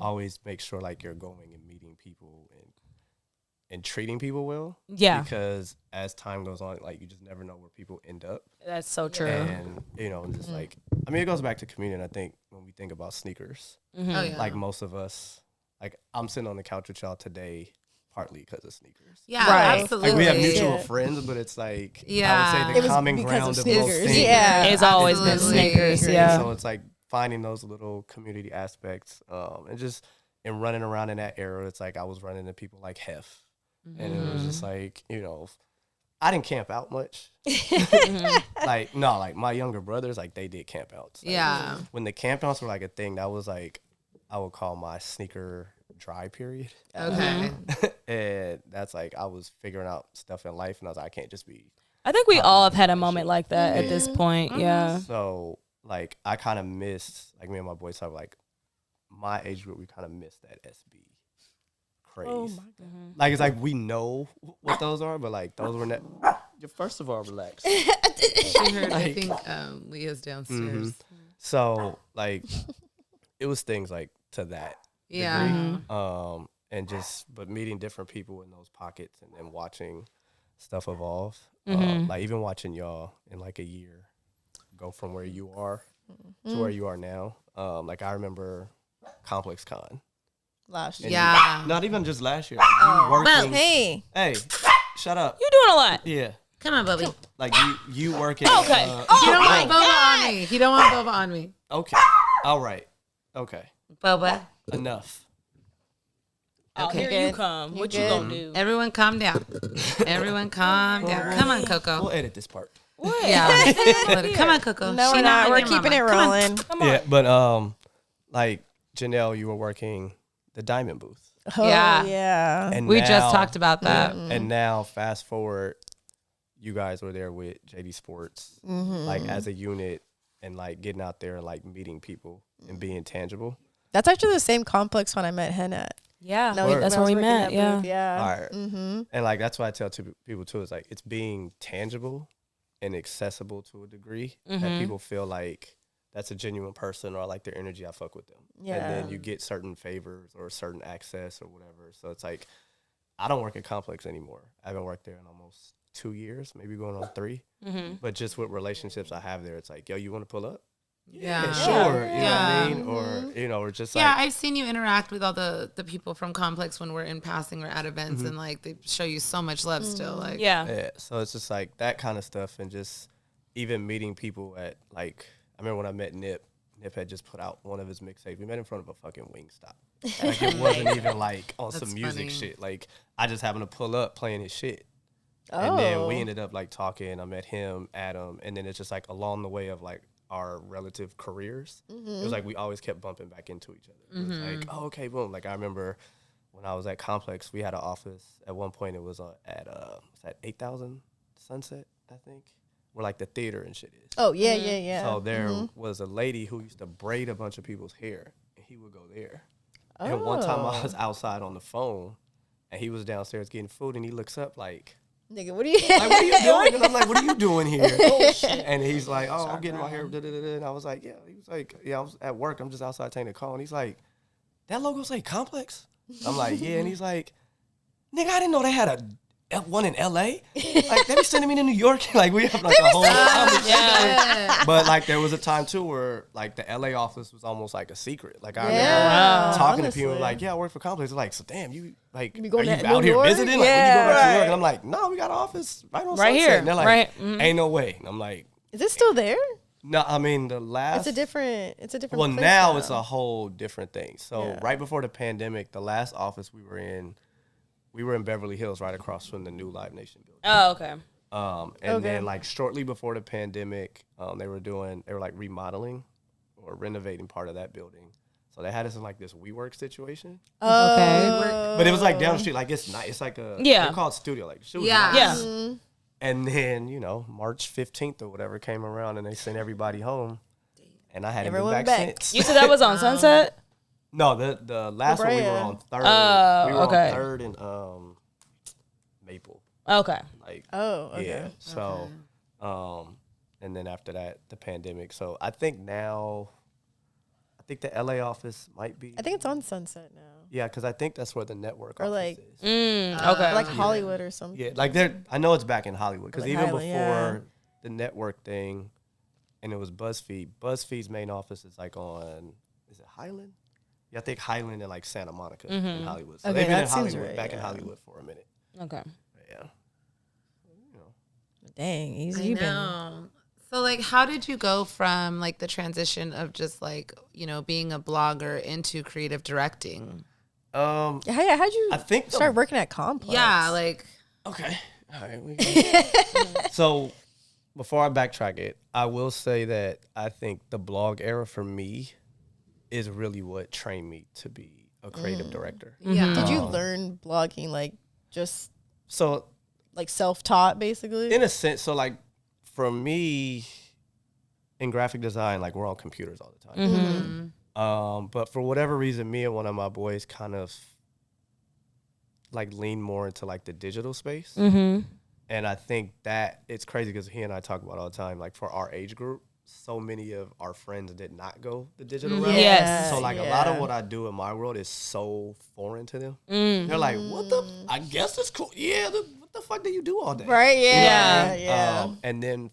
always make sure like you're going and meeting people and treating people well. Yeah. Because as time goes on, like you just never know where people end up. That's so true. And, you know, just like, I mean, it goes back to community. I think when we think about sneakers, like most of us, like I'm sitting on the couch with y'all today partly because of sneakers. Yeah, Right. absolutely. Like we have mutual friends, but it's like, I would say the common ground of both things. Yeah. It's always been sneakers. Yeah. So it's like finding those little community aspects and just in running around in that era, it's like I was running into people like Hef. And it was just like, you know, I didn't camp out much. Like, no, like my younger brothers, like they did camp outs. Like, when the camp outs were like a thing, that was like, I would call my sneaker dry period. Okay. And that's like, I was figuring out stuff in life and I was like, I can't just be. I think we all have had a moment like that at this point. Yeah. So like, I kind of missed, like me and my boys have like, my age group, we kind of missed that SB craze. Oh my God. Like it's like we know what those are, but like those were not. First of all, relax. She heard. I think Leah's downstairs. So like, it was things like to that. Yeah. Degree. And just but meeting different people in those pockets and then watching stuff evolve. Like even watching y'all in like a year go from where you are to where you are now. Like I remember ComplexCon. Last year. Yeah. Not even just last year. Like, you working. Hey, Shut up. You're doing a lot. Yeah. Come on, Bubby. Like you working. Okay. He don't want boba on me. He don't want boba on me. Okay. All right. Okay. Boba. Enough. Oh, Okay. here you come. What you gonna do? Everyone calm down. Everyone calm down. Come on, Coco. We'll edit this part. Yeah. Come on, Coco. no, She we're not. We're your keeping mama. it rolling. Come on. Yeah, but like Janelle, you were working the Diamond booth. Oh, Yeah. yeah. And We now, just talked about that. And now, fast forward, you guys were there with JD Sports, like as a unit, and like getting out there and like meeting people and being tangible. That's actually the same complex when I met Henny at. Yeah. Word. That's when where I we was working met. that Yeah. booth, yeah. All right. And like that's what I tell people too. Is like it's being tangible and accessible to a degree that people feel like that's a genuine person or I like their energy. I fuck with them. Yeah. And then you get certain favors or certain access or whatever. So it's like I don't work at Complex anymore. I haven't worked there in almost 2 years, maybe going on 3. But just with relationships I have there, it's like, yo, you want to pull up? Yeah. Sure. You know what I mean? Or, you know, or just like. Yeah, I've seen you interact with all the people from Complex when we're in passing or at events, and like they show you so much love still. Like, Yeah. So it's just like that kind of stuff, and just even meeting people at like I remember when I met Nip. Nip had just put out one of his mixtapes. We met in front of a fucking Wingstop. Like it wasn't even like on some music funny. shit. Like I just happened to pull up playing his shit. And then we ended up like talking. I met him, Adam, and then it's just like along the way of like our relative careers. It was like we always kept bumping back into each other. It was like, oh, okay, boom. Like I remember when I was at Complex, we had an office at one point. It was at 8,000 Sunset, I think, where like the theater and shit is. Oh yeah, yeah, yeah. So there was a lady who used to braid a bunch of people's hair, and he would go there. And one time I was outside on the phone, and he was downstairs getting food, and he looks up like, Nigga, what are you? like, what are you doing? And I'm like, what are you doing here? And he's like, oh, I'm getting my hair. Da, da, da, da. And I was like, yeah. He was like, yeah, I was at work. I'm just outside taking a call. And he's like, that logo say Complex? I'm like, yeah. And he's like, nigga, I didn't know they had one in LA. Like they be sending me to New York. Like we have like a whole conversation. But like there was a time too where like the LA office was almost like a secret. Like I remember talking to people like, yeah, I work for Complex. They're like, so damn, you like are you out here visiting? Like when you go back to New York? And I'm like, no, we got an office right on Sunset. here. And they're like, ain't no way. And I'm like, Is it still there? no, I mean the last. It's a different. Well, place now it's a whole different thing. So Yeah. right before the pandemic, the last office we were in Beverly Hills, right across from the new Live Nation building. Oh, okay. And then like shortly before the pandemic, they were like remodeling or renovating part of that building. So they had us in like this WeWork situation. Okay. But it was like down the street, like it's nice. It's like they're called studio, like Yeah. nice. Yeah. And then, you know, March 15th or whatever came around and they sent everybody home. And I hadn't been back since. You said that was on Sunset? No, the last one we were on 3rd. We were okay. on 3rd and Maple. Okay. Like okay. yeah. So and then after that the pandemic. So I think now think the LA office might be. I think it's on Sunset now. Yeah, because I think that's where the network Or office like, is. Okay. Like Hollywood or something. Yeah, like I know it's back in Hollywood because Like even Highland, before the network thing, and it was BuzzFeed. BuzzFeed's main office is like is it Highland? Yeah, I think Highland and like Santa Monica in Hollywood. So Okay, they've been that in seems Hollywood, right, back in yeah. Hollywood for a minute. Okay. Yeah. Dang, Easy. I You been. know. So like, how did you go from like the transition of just like, being a blogger into creative directing? How'd you I think start working at Complex? Yeah, like. Okay. All right. So before I backtrack it, I will say that I think the blog era for me is really what trained me to be a creative director. Yeah. Did you learn blogging like just So like self-taught basically? in a sense, so like for me in graphic design, like we're on computers all the time. But for whatever reason, me and one of my boys kind of like lean more into like the digital space. And I think that it's crazy because he and I talk about it all the time. Like for our age group, so many of our friends did not go the digital route. Yes. So like a lot of what I do in my world is so foreign to them. They're like, what the? I guess it's cool. Yeah. What the fuck do you do all day? Right. Yeah. You know? Yeah. And then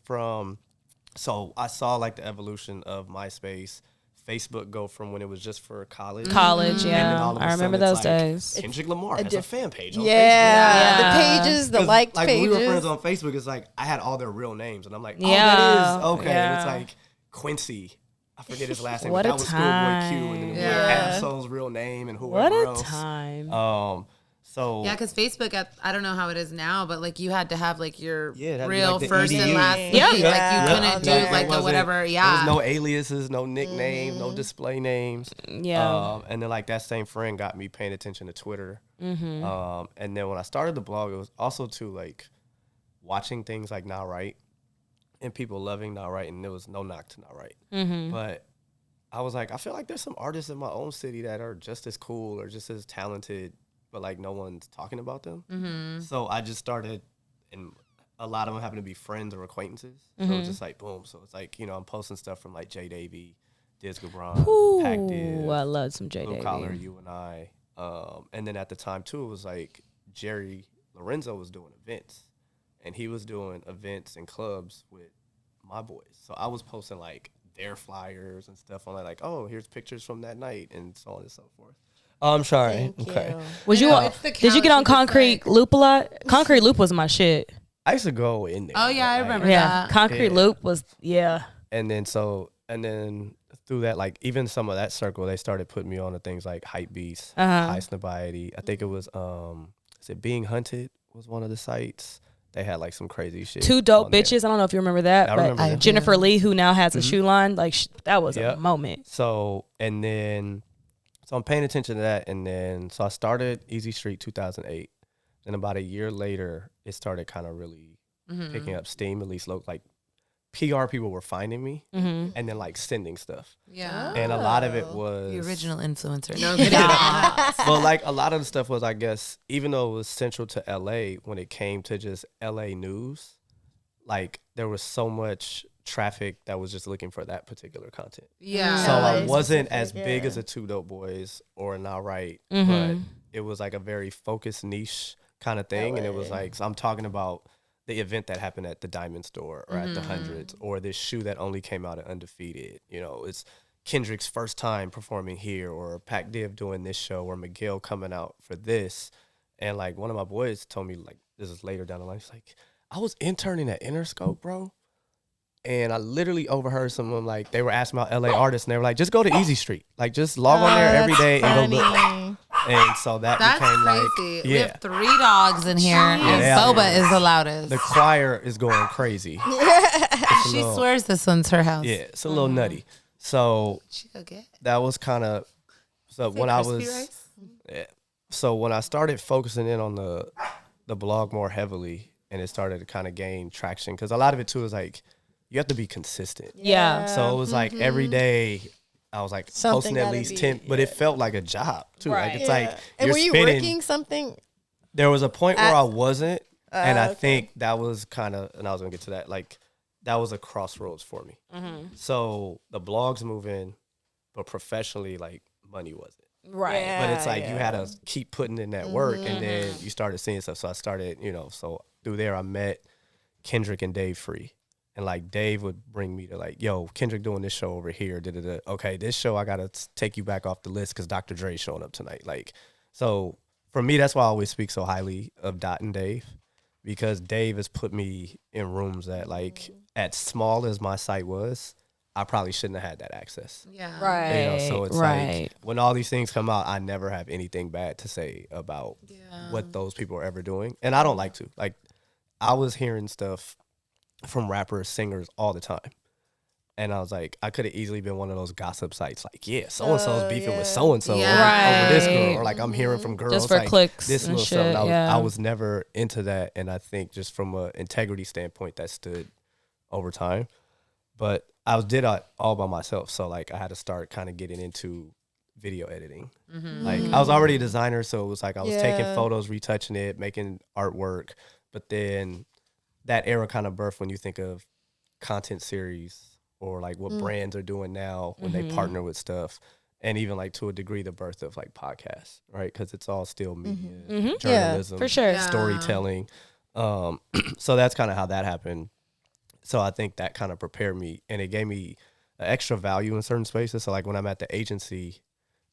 so I saw like the evolution of MySpace. Facebook go from when it was just for college. College, And then yeah. all of a I remember sudden those it's like days. Kendrick Lamar has a fan page on Facebook. Yeah. The pages, the 'Cause, liked like, pages. when we were friends on Facebook, it's like I had all their real names, and I'm like, oh, Yeah, that is okay. And it's yeah. like Quincy. I forget his last name. What but a that was Schoolboy Q, and then it was time. Absol's real name and What whoever a else. time. So Yeah, because Facebook, I don't know how it is now, but like you had to have like your that'd be real like the first and EDU. last Yeah. name. Yeah. Like you couldn't do there. like the whatever. There Yeah. was no aliases, no nicknames, no display names. Yeah. And then like that same friend got me paying attention to Twitter. And then when I started the blog, it was also to like watching things like Not Right and people loving Not Right, and there was no knock to Not Right. But I was like, I feel like there's some artists in my own city that are just as cool or just as talented, but like no one's talking about them. So I just started, and a lot of them happen to be friends or acquaintances. So it's just like boom. So it's like, I'm posting stuff from like J Davy, Diz Gabron, Pac Div, Ooh, I love some J Blue Davy. Collar, you and I. And then at the time too, it was like Jerry Lorenzo was doing events, and he was doing events and clubs with my boys. So I was posting like their flyers and stuff on like, oh, here's pictures from that night and so on and so forth. Oh, I'm sorry. Thank Okay. you. Was you know, on, it's the did you get couch, on you just, Concrete Loop a lot? Concrete Loop was my shit. I used to go in there. Oh yeah, I like, remember Yeah. that. Concrete Yeah. Loop was, yeah. And then through that, like even some of that circle, they started putting me on to things like Hype Beast, High Snobiety. I think it was is it Being Hunted was one of the sites. They had like some crazy shit. Two dope on there. bitches. I don't know if you remember that. I but remember that. Jennifer Lee, who now has a shoe line, like that was a moment. So I'm paying attention to that, and then so I started Easy Street 2008. Then about a year later, it started kind of really picking up steam. At least like PR people were finding me, and then like sending stuff. Yeah. And a lot of it was The original influencer. No, well, like a lot of the stuff was, I guess, even though it was central to LA, when it came to just LA news, like there was so much traffic that was just looking for that particular content. Yeah. So I LA wasn't specific, as big yeah. as a Two Dope Boys or Not Right, but it was like a very focused niche kind of thing. And it was like, so I'm talking about the event that happened at the Diamond Store or at the Hundreds, or this shoe that only came out at Undefeated. It's Kendrick's first time performing here, or Pac Div doing this show, or Miguel coming out for this. And like one of my boys told me, like, this is later down the line, he's like, I was interning at Interscope, bro. And I literally overheard someone, like, they were asking about LA artists, and they were like, just go to Easy Street. Like, just log on there every day and go look. And so that That's became crazy. like, We have 3 dogs in here, and Yeah. Boba is the loudest. the choir is going crazy. She swears this one's her house. Yeah, it's a little nutty. So She go get that was kind of, so when I was, rice? yeah. So when I started focusing in on the blog more heavily, and it started to kind of gain traction, because a lot of it too is like, you have to be consistent. Yeah. So it was like every day I was like Something posting at gotta least be, 10, but it felt like a job too. Right. Like it's like And you're were you spinning. working something? There was a point where At- I wasn't, and I okay. think that was kind of, and I was gonna get to that. Like that was a crossroads for me. So the blog's moving, but professionally, like money wasn't. Right. Yeah. But it's like you had to keep putting in that work, and then you started seeing stuff. So I started, so through there I met Kendrick and Dave Free. And like Dave would bring me to like, yo, Kendrick doing this show over here. Okay, this show I gotta take you back off the list because Dr. Dre's showing up tonight. Like, so for me, that's why I always speak so highly of Dot and Dave, because Dave has put me in rooms that like, as small as my site was, I probably shouldn't have had that access. Yeah. Right. So it's like when all these things come out, I never have anything bad to say about what those people are ever doing, and I don't like to. Like, I was hearing stuff from rappers, singers all the time. And I was like, I could have easily been one of those gossip sites. Like, yeah, so-and-so's beefing with so-and-so over this girl. Or like I'm hearing from girls just for like clicks this and little shit. stuff. And I was never into that. And I think just from an integrity standpoint, that stood over time. But I did it all by myself. So like I had to start kind of getting into video editing. Like I was already a designer. So it was like I was taking photos, retouching it, making artwork. But then that era kind of birthed when you think of content series or like what brands are doing now when they partner with stuff, and even like to a degree the birth of like podcasts, right? Because it's all still media, journalism, for sure, storytelling. So that's kind of how that happened. So I think that kind of prepared me, and it gave me extra value in certain spaces. So like when I'm at the agency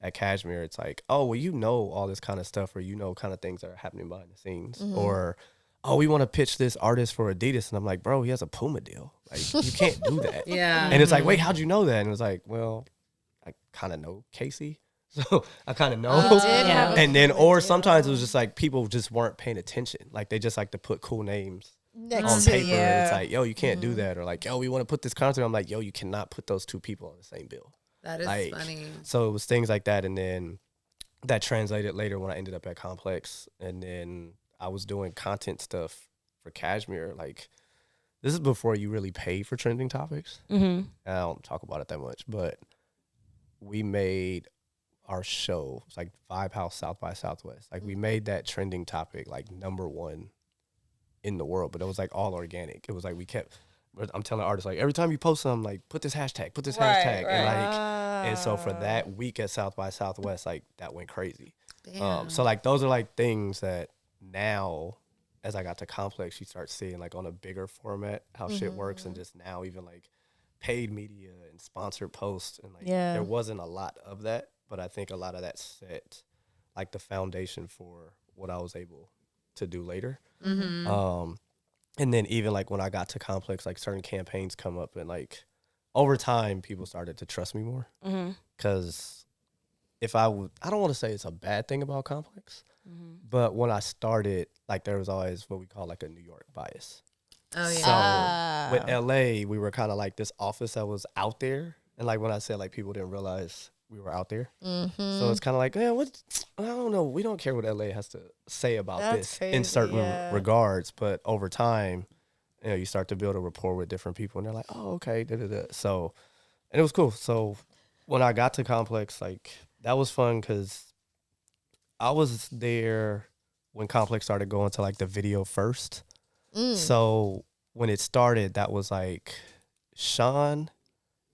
at Cashmere, it's like, oh, well, all this kind of stuff, or kind of things that are happening behind the scenes, or oh, we want to pitch this artist for Adidas. And I'm like, bro, he has a Puma deal. Like, you can't do that. And it's like, wait, how'd you know that? And it was like, well, I kind of know Casey. So I kind of know. And then, or sometimes it was just like people just weren't paying attention. Like they just like to put cool names on paper. And it's like, yo, you can't do that. Or like, yo, we want to put this concert. I'm like, yo, you cannot put those two people on the same bill. That is funny. So it was things like that. And then that translated later when I ended up at Complex. And then I was doing content stuff for Cashmere. Like, this is before you really pay for trending topics. I don't talk about it that much, but we made our show. It's like Vibe House South by Southwest. Like, we made that trending topic like #1 in the world, but it was like all organic. It was like I'm telling artists, like, every time you post something, like, put this hashtag. And like, and so for that week at South by Southwest, like, that went crazy. So like, those are like things that now, as I got to Complex, you start seeing like on a bigger format how shit works, and just now even like paid media and sponsored posts, and like there wasn't a lot of that, but I think a lot of that set like the foundation for what I was able to do later. And then even like when I got to Complex, like certain campaigns come up, and like over time people started to trust me more, because I don't want to say it's a bad thing about Complex, but when I started, like there was always what we call like a New York bias. Oh yeah. So with LA, we were kind of like this office that was out there, and like when I said like people didn't realize we were out there, so it's kind of like, yeah, I don't know, we don't care what LA has to say about this in certain regards, but over time, you start to build a rapport with different people, and they're like, oh, okay, so, and it was cool. So when I got to Complex, like that was fun because I was there when Complex started going to like the video first. So when it started, that was like Sean,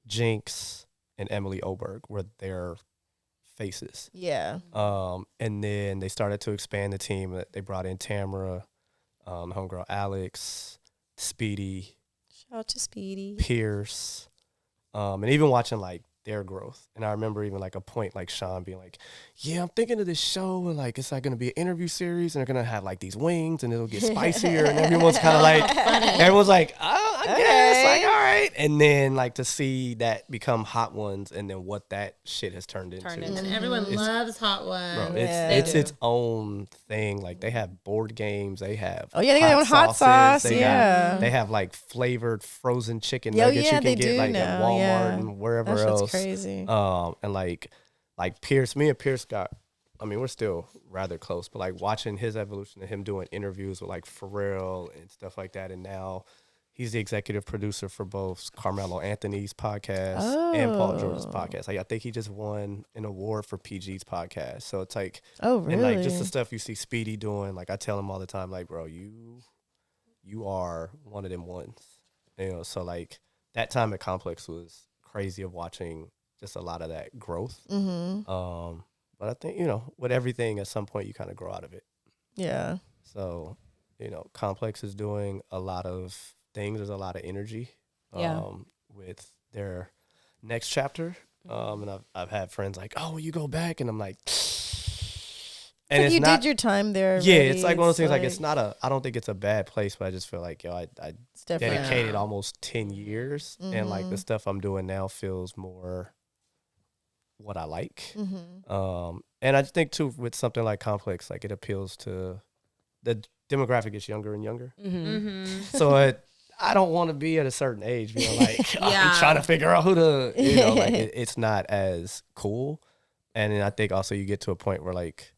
Jinx, and Emily Oberg were their faces. Yeah. And then they started to expand the team. They brought in Tamara, homegirl Alex, Speedy. Shout out to Speedy. Pierce. And even watching like their growth. And I remember even like a point like Sean being like, yeah, I'm thinking of this show, and like it's like going to be an interview series, and they're going to have like these wings, and it'll get spicier. And everyone's kind of like, everyone's like, oh, I guess, like, all right. And then like to see that become Hot Ones, and then what that shit has turned into. And everyone loves Hot Ones. Bro, it's its own thing. Like they have board games, they have they got their own hot sauce. They have like flavored frozen chicken nuggets you can get like at Walmart and wherever else. Crazy. And like Pierce, me and Pierce we're still rather close, but like watching his evolution of him doing interviews with like Pharrell and stuff like that, and now he's the executive producer for both Carmelo Anthony's podcast and Paul George's podcast. Like I think he just won an award for PG's podcast. So it's like, really? And like just the stuff you see Speedy doing, like I tell him all the time, like, bro, you are one of them ones. So like that time at Complex was crazy of watching just a lot of that growth. Mm-hmm. But I think, with everything, at some point you kind of grow out of it. Yeah. So, Complex is doing a lot of things. There's a lot of energy with their next chapter. And I've had friends like, oh, will you go back? And I'm like, and it's you did your time there. Yeah, it's like one of those things. Like it's not I don't think it's a bad place, but I just feel like I dedicated almost 10 years, and like the stuff I'm doing now feels more what I like. And I just think too with something like Complex, like it appeals to the demographic is younger and younger. So I don't want to be at a certain age being like I'm trying to figure out who to like it's not as cool. And then I think also you get to a point where like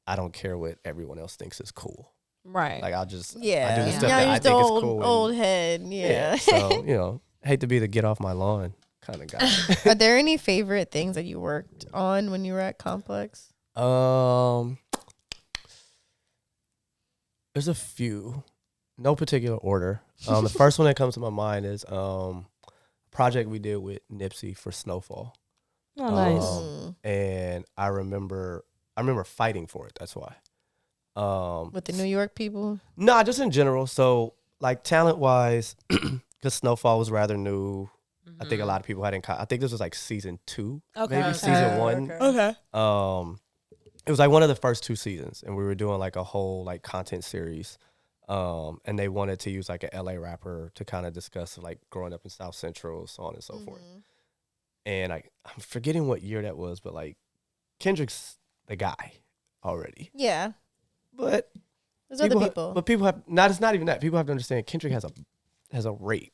I don't care what everyone else thinks is cool. Right. Like I'll just I do the stuff now that I think is cool. Old head. Yeah. So, hate to be the get off my lawn kind of guy. Are there any favorite things that you worked on when you were at Complex? There's a few. No particular order. The first one that comes to my mind is project we did with Nipsey for Snowfall. Oh, nice. And I remember fighting for it. That's why. With the New York people? Nah, just in general. So, like, talent-wise, because Snowfall was rather new. I think a lot of people hadn't. I think this was like season 2, maybe season 1. Okay. It was like one of the first 2 seasons, and we were doing like a whole like content series. And they wanted to use like a LA rapper to kind of discuss like growing up in South Central, so on and so forth. And I'm forgetting what year that was, but like Kendrick's the guy already. Yeah. But there's other people. But people have it's not even that. People have to understand Kendrick has a rate.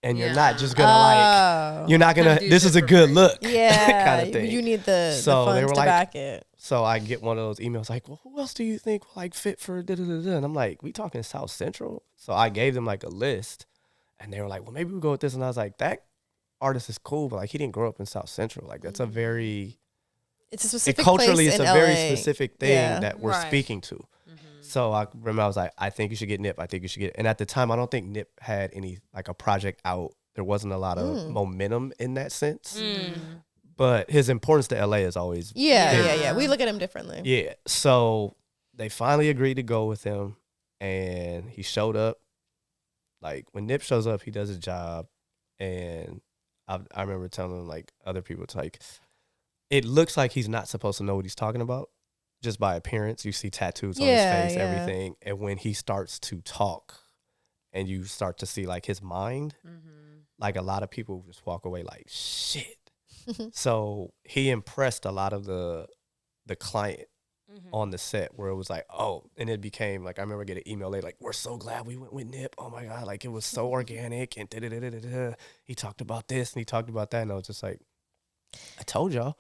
And you're not just gonna you're not gonna this is a good look. Yeah. kind of thing. You need the funds to back it. So I get one of those emails like, well, who else do you think will like fit for da-da-da-da? And I'm like, we talking South Central? So I gave them like a list, and they were like, well, maybe we'll go with this. And I was like, that artist is cool, but like he didn't grow up in South Central. Like that's a very it's a specific culturally place it's in a LA. very specific thing that we're speaking to. So I remember I was like, I think you should get Nip. I think you should get. And at the time, I don't think Nip had any like a project out. There wasn't a lot of momentum in that sense. But his importance to LA is always yeah. We look at him differently. Yeah. So they finally agreed to go with him, and he showed up. Like when Nip shows up, he does his job, and I remember telling like other people, it's like it looks like he's not supposed to know what he's talking about just by appearance. You see tattoos on his face, everything, and when he starts to talk, and you start to see like his mind, like a lot of people just walk away like shit. So he impressed a lot of the client on the set where it was like, oh, and it became like, I remember getting an email later, like, we're so glad we went with Nip. Oh my God. Like it was so organic and he talked about this and he talked about that. And I was just like, I told y'all.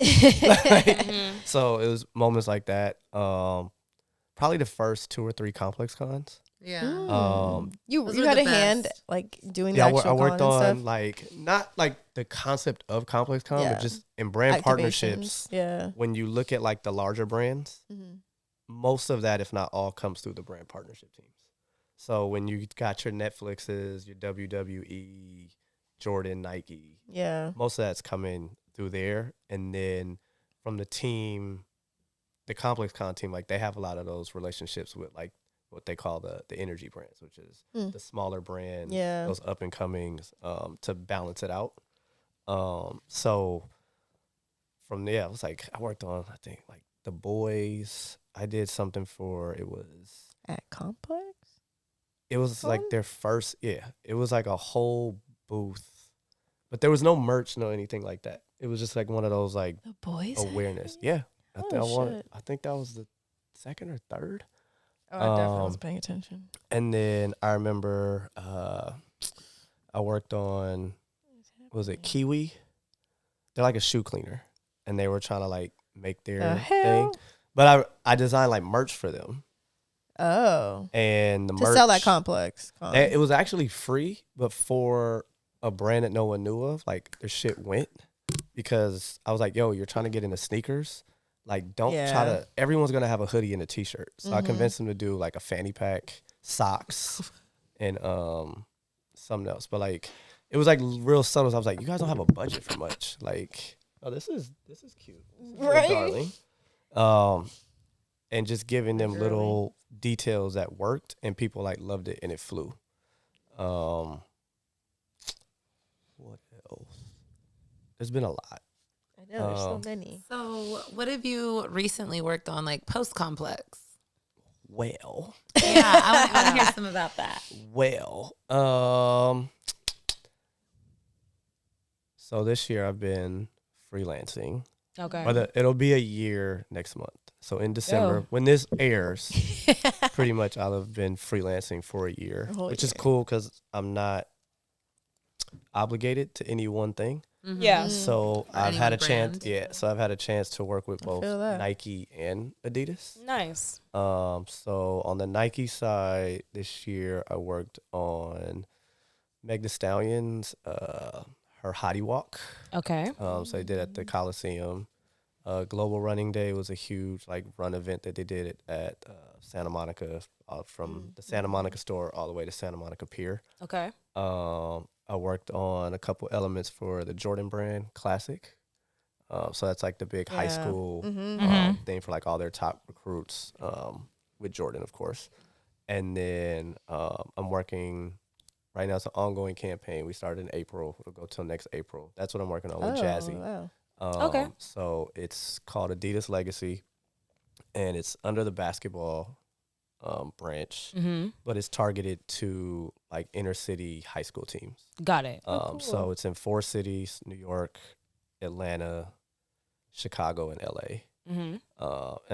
So it was moments like that. Probably the first 2 or 3 ComplexCons. Yeah. You had a hand like doing the actual I worked on stuff? like not like the concept of ComplexCon, but just in brand partnerships. Yeah. When you look at like the larger brands, most of that, if not all, comes through the brand partnership teams. So when you got your Netflixes, your WWE, Jordan, Nike, most of that's coming through there. And then from the team, the ComplexCon team, like they have a lot of those relationships with like what they call the energy brands, which is the smaller brands, those up and comings, to balance it out. So from there, it was like I worked on, I think, like The Boys. I did something for, it was at Complex. It was like their first, it was like a whole booth, but there was no merch, no anything like that. It was just like one of those like The Boys awareness. Yeah, I think that was the 2nd or 3rd. Oh, I definitely was paying attention. And then I remember I worked on, was it Kiwi? They're like a shoe cleaner, and they were trying to like make their thing. But I designed like merch for them. Oh. And the to merch, sell that Complex. It was actually free, but for a brand that no one knew of, like their shit went because I was like, yo, you're trying to get into sneakers. Like, don't try to, everyone's going to have a hoodie and a t-shirt. So I convinced them to do like a fanny pack, socks, and something else. But like, it was like real subtle. So I was like, you guys don't have a budget for much. Like, oh, this is cute. This is Right. darling. And just giving them little details that worked, and people like loved it, and it flew. What else? There's been a lot. I know there's so many. So, what have you recently worked on, like post Complex? Well, Yeah, I want to hear some about that. So this year I've been freelancing. Okay. Or it'll be a year next month. So in December, when this airs, pretty much I'll have been freelancing for a year, which is cool because I'm not obligated to any one thing. Mm-hmm. Yeah. So I've had a chance. brand. Yeah. So I've had a chance to work with both feel that. Nike and Adidas. Nice. So on the Nike side this year, I worked on Meg Thee Stallion's her Hottie Walk. Okay. So they did at the Coliseum. Global Running Day was a huge like run event that they did at Santa Monica, from the Santa Monica store all the way to Santa Monica Pier. Okay. I worked on a couple elements for the Jordan Brand Classic. So that's like the big high school thing for like all their top recruits, with Jordan, of course. And then I'm working right now. It's an ongoing campaign. We started in April. It'll go till next April. That's what I'm working on with Jazzy. Wow. Okay. So it's called Adidas Legacy, and it's under the basketball branch, but it's targeted to like inner city high school teams. Got it. So it's in 4 cities: New York, Atlanta, Chicago, and LA. And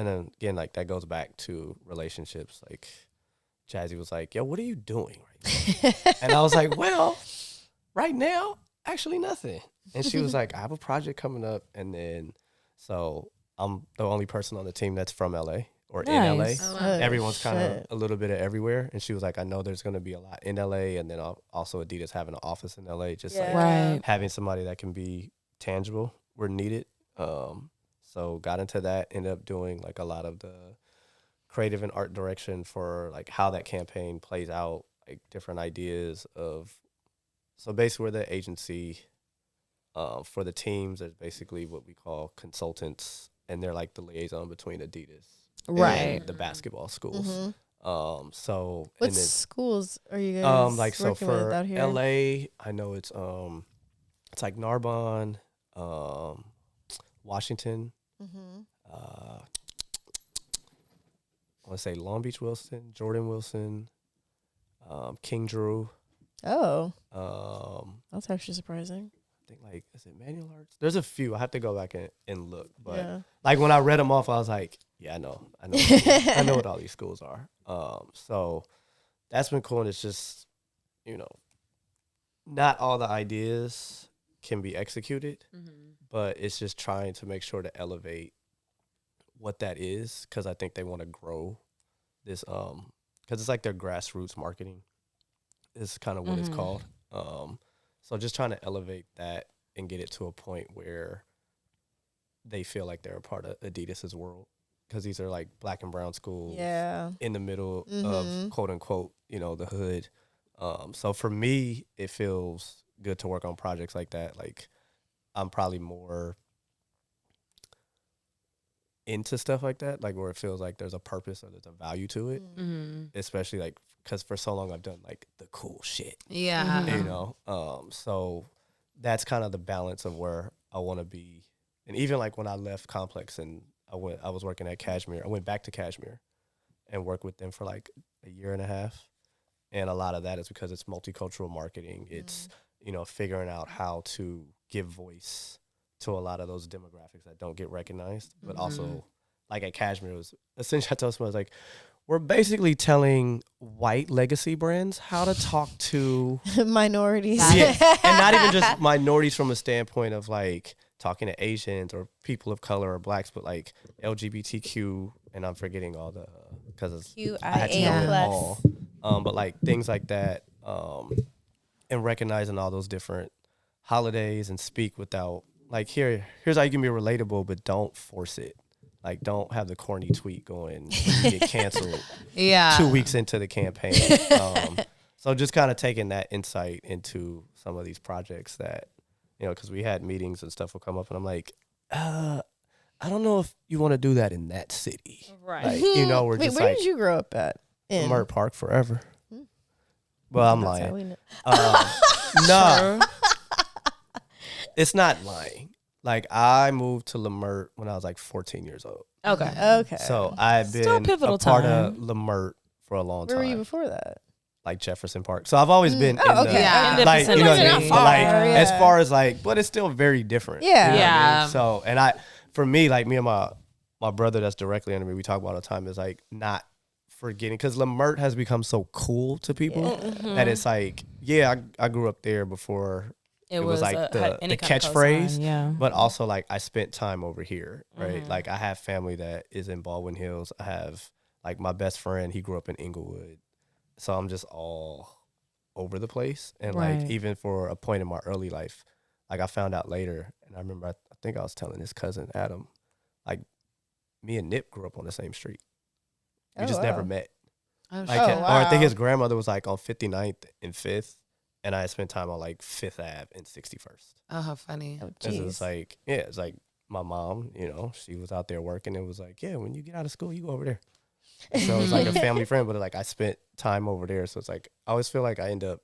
then again, like that goes back to relationships. Like Jazzy was like, "Yo, what are you doing right now?" And I was like, "Well, right now, actually nothing." And she was like, "I have a project coming up," and then so I'm the only person on the team that's from LA or in LA. Oh, wow. Everyone's kind of a little bit of everywhere. And she was like, "I know there's going to be a lot in LA, and then also Adidas having an office in LA, just like Right. having somebody that can be tangible where needed." So got into that, ended up doing like a lot of the creative and art direction for like how that campaign plays out, like different ideas of. So basically, we're the agency for the teams. There's basically what we call consultants, and they're like the liaison between Adidas and the basketball schools. So What and then, schools are you guys like so working with for out here? LA, I know it's like Narbonne, Washington. I want to say Long Beach Wilson, Jordan Wilson, King Drew. Oh, I that's actually surprising. think like, is it Manual Arts? There's a few. I have to go back and look. But Yeah. like when I read them off, I was like, yeah, I know I know what all these schools are. So that's been cool. And it's just, not all the ideas can be executed, but it's just trying to make sure to elevate what that is, because I think they want to grow this, because it's like their grassroots marketing is kind of what it's called. So just trying to elevate that and get it to a point where they feel like they're a part of Adidas's world, because these are like black and brown schools in the middle of quote unquote, the hood. So for me, it feels good to work on projects like that. Like I'm probably more into stuff like that, like where it feels like there's a purpose or there's a value to it, especially like because for so long I've done like the cool shit, so that's kind of the balance of where I want to be. And even like when I left Complex and I was working at Cashmere, I went back to Cashmere and worked with them for like a year and a half, and a lot of that is because it's multicultural marketing. It's figuring out how to give voice to a lot of those demographics that don't get recognized, but also like at Cashmere, it was essentially, I told someone, I was like, we're basically telling white legacy brands how to talk to minorities. and not even just minorities from a standpoint of like talking to Asians or people of color or blacks, but like LGBTQ, and I'm forgetting all the, because I had to know it all. But like things like that, and recognizing all those different holidays and speak without, like, here's how you can be relatable, but don't force it. Like, don't have the corny tweet going when you get canceled 2 weeks into the campaign. So just kind of taking that insight into some of these projects that, because we had meetings and stuff will come up, and I'm like, I don't know if you want to do that in that city. Right. Like, you know, we're Wait, just where like did you grow up at? In Leimert Park forever. Well, I'm That's how lying. we know. No, it's not lying. Like, I moved to Leimert when I was like 14 years old. Okay. Okay. So I've Still a been pivotal a part time. of Leimert for a long Where were you time. before that? Like Jefferson Park. So I've always been in okay. the, Yeah. like, you know what I Not mean? far, But like, yeah. as far as like, but it's still very different. Yeah. You know what I Yeah. mean? So, and for me, like me and my brother that's directly under me, we talk about all the time, is like not forgetting, because Leimert has become so cool to people that it's like, yeah, I grew up there before it was like the catchphrase, but also like I spent time over here, right? Like I have family that is in Baldwin Hills. I have like my best friend, he grew up in Inglewood. So I'm just all over the place. And like even for a point in my early life, like I found out later, and I remember I think I was telling his cousin Adam, like me and Nip grew up on the same street. We just never met. Oh, Like, or I think his grandmother was like on 59th and 5th, and I spent time on like 5th Ave and 61st. Oh, how funny. Oh, This is like, yeah, it's like my mom, you know, she was out there working. It was like, yeah, when you get out of school, you go over there. So it was like a family friend, but like I spent time over there. So it's like, I always feel like I end up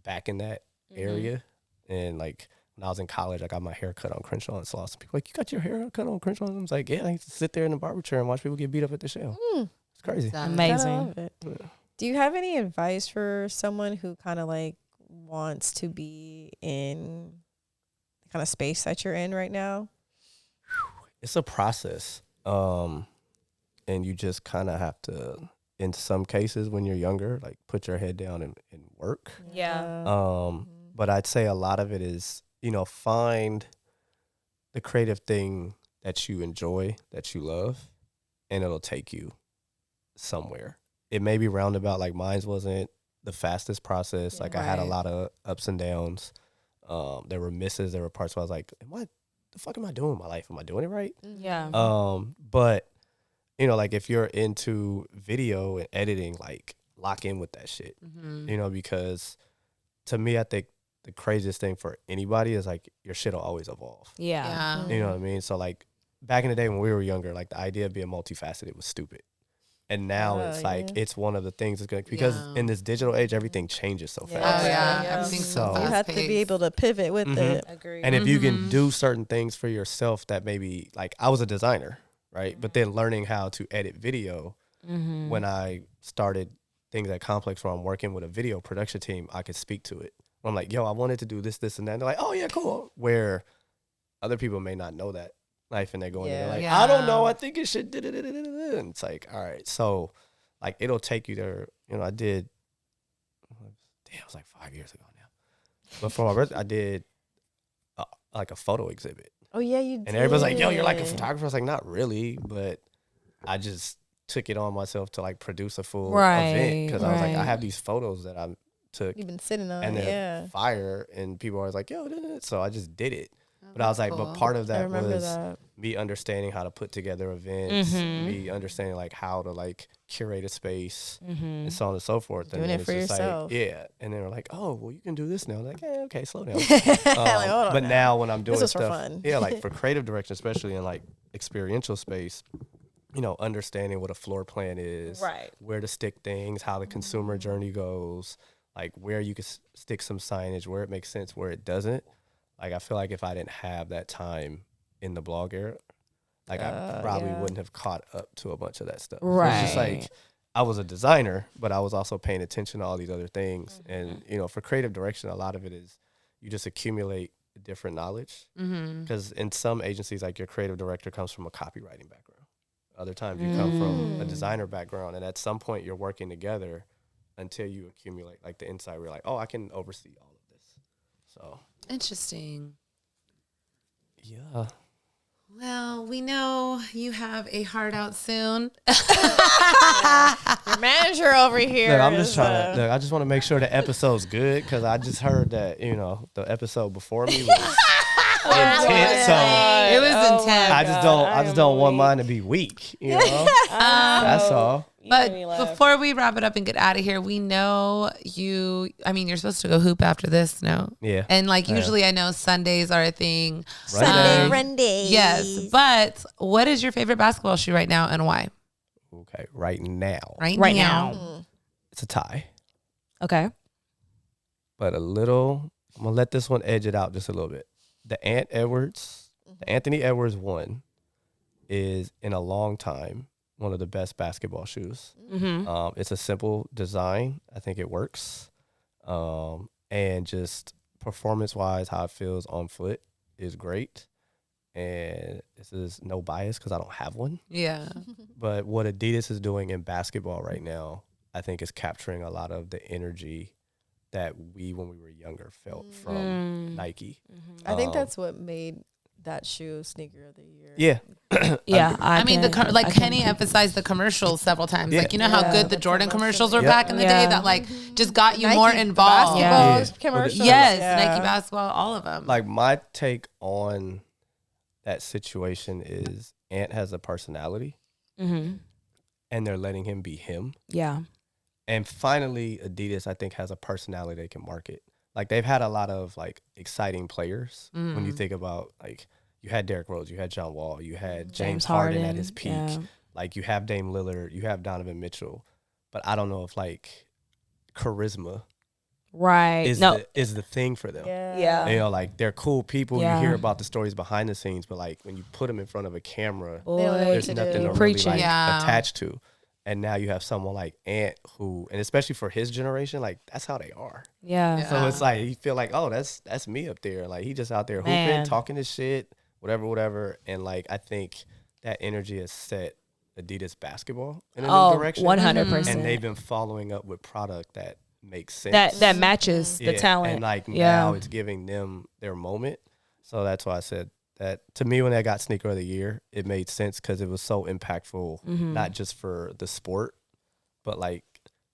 back in that area. And like when I was in college, I got my hair cut on Crenshaw and Slauson. People like, you got your hair cut on Crenshaw? And I was like, yeah, I used to sit there in the barber chair and watch people get beat up at the show. It's crazy. Amazing. Yeah. Do you have any advice for someone who kind of like wants to be in the kind of space that you're in right now? It's a process. And you just kind of have to, in some cases when you're younger, like put your head down and work. Yeah. But I'd say a lot of it is, you know, find the creative thing that you enjoy, that you love, and it'll take you somewhere. It may be roundabout, like mine wasn't the fastest process. Like I had a lot of ups and downs. There were misses. There were parts where I was like, what the fuck am I doing in my life? Am I doing it right? Yeah. But you know, like if you're into video and editing, like lock in with that shit, you know, because to me, I think the craziest thing for anybody is like your shit will always evolve. Yeah. You know what I mean? So like back in the day when we were younger, like the idea of being multifaceted was stupid. And now it's like, it's one of the things that's going to, because in this digital age, everything changes so fast. Oh, yeah. Everything's so fast. You have to be able to pivot with it. Agreed. And if you can do certain things for yourself that maybe, like I was a designer, right? But then learning how to edit video, when I started things at Complex where I'm working with a video production team, I could speak to it. I'm like, yo, I wanted to do this, this, and that. And they're like, oh, yeah, cool. Where other people may not know that life, and they're going, they're like, I don't know. I think it should. And it's like, all right. So, like, it'll take you there. You know, I did, it was like 5 years ago now. But for my birthday, I did like a photo exhibit. Oh, yeah, you did. And everybody's like, yo, you're like a photographer. I was like, not really, but I just took it on myself to like produce a full event, because I was like, I have these photos that I took. You've been sitting on, and they're fire, and people are always like, yo, so I just did it. But I was like, but part of that was me understanding how to put together events, me understanding like how to like curate a space, and so on and so forth. Doing and it it's for just yourself. like, and they were like, oh, well, you can do this now. I'm like, yeah, okay, slow down. Like, hold on but now when I'm doing This was for stuff, fun. like for creative direction, especially in like experiential space, you know, understanding what a floor plan is, where to stick things, how the consumer journey goes, like where you can stick some signage, where it makes sense, where it doesn't. Like, I feel like if I didn't have that time in the blog era, like I probably wouldn't have caught up to a bunch of that stuff. Right. It's just like, I was a designer, but I was also paying attention to all these other things. And, you know, for creative direction, a lot of it is you just accumulate different knowledge. Because in some agencies, like your creative director comes from a copywriting background. Other times you come from a designer background. And at some point you're working together until you accumulate like the insight where you're like, oh, I can oversee all of this. So Interesting. yeah. Well, we know you have a heart out soon. Your manager over here. Look, I'm just trying to. Look, I just want to make sure the episode's good, because I just heard that, you know, the episode before me was intense. So It was intense. I just don't want mine to be weak. You know, that's all. But before we wrap it up and get out of here, we know you. I mean, you're supposed to go hoop after this, no? Yeah. And like usually, I know Sundays are a thing. Sunday run days. Yes, but what is your favorite basketball shoe right now and why? Okay, right now. Right now. It's a tie. Okay. But I'm gonna let this one edge it out just a little bit. The Anthony Edwards one is in a long time one of the best basketball shoes. It's a simple design. I think it works. And just performance-wise, how it feels on foot is great. And this is no bias because I don't have one. Yeah. But what Adidas is doing in basketball right now, I think is capturing a lot of the energy that we, when we were younger, felt from Nike. I think that's what made that shoe sneaker of the year. Yeah. Yeah. I mean, Henny emphasized the commercials several times. Like, you know how good the Jordan commercials were back in the day that like just got you Nike more involved. Basketball commercials. Yes, Nike basketball, all of them. Like my take on that situation is Ant has a personality and they're letting him be him. Yeah. And finally, Adidas, I think, has a personality they can market. Like they've had a lot of like exciting players. When you think about like you had Derrick Rose, you had John Wall, you had James Harden at his peak. Yeah. Like you have Dame Lillard, you have Donovan Mitchell. But I don't know if like charisma is the thing for them. Yeah. You know, like they're cool people. Yeah. You hear about the stories behind the scenes, but like when you put them in front of a camera, Boy, there's nothing to really like Yeah. attach to. And now you have someone like Ant who, and especially for his generation, like that's how they are. Yeah. So it's like you feel like, oh, that's me up there. Like he just out there hooping, Man. talking his shit, whatever. And like I think that energy has set Adidas basketball in a new direction. 100%. And they've been following up with product that makes sense. That matches the talent. And like now it's giving them their moment. So that's why I said that to me when I got Sneaker of the Year, it made sense because it was so impactful, not just for the sport, but like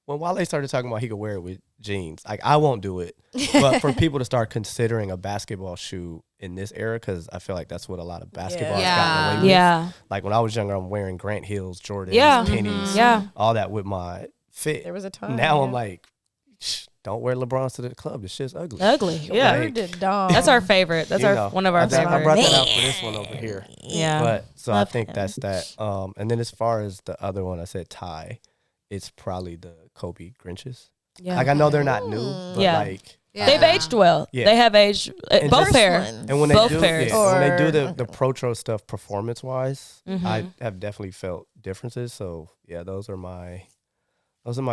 when Wale started talking about he could wear it with jeans, like I won't do it, but for people to start considering a basketball shoe in this era, because I feel like that's what a lot of basketball has gotten away with. Yeah. Like when I was younger, I'm wearing Grant Hills, Jordans, Pennies, all that with my fit. There was a time. Now I'm like, don't wear LeBrons to the club. This shit's ugly. Yeah. Like, that's our favorite. That's one of our I favorites. brought that out for this one over here. Yeah. But so I think that's that. And then as far as the other one, I said tie. It's probably the Kobe Grinches. Yeah. Like I know they're not new, but like they've aged well. Yeah. They have aged both pair. And when they Both do, pairs. when they do the Protro stuff performance wise, I have definitely felt differences. So yeah, those are my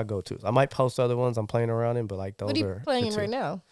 go-tos. I might post other ones I'm playing around in, but like those What are you are playing the in two. right now?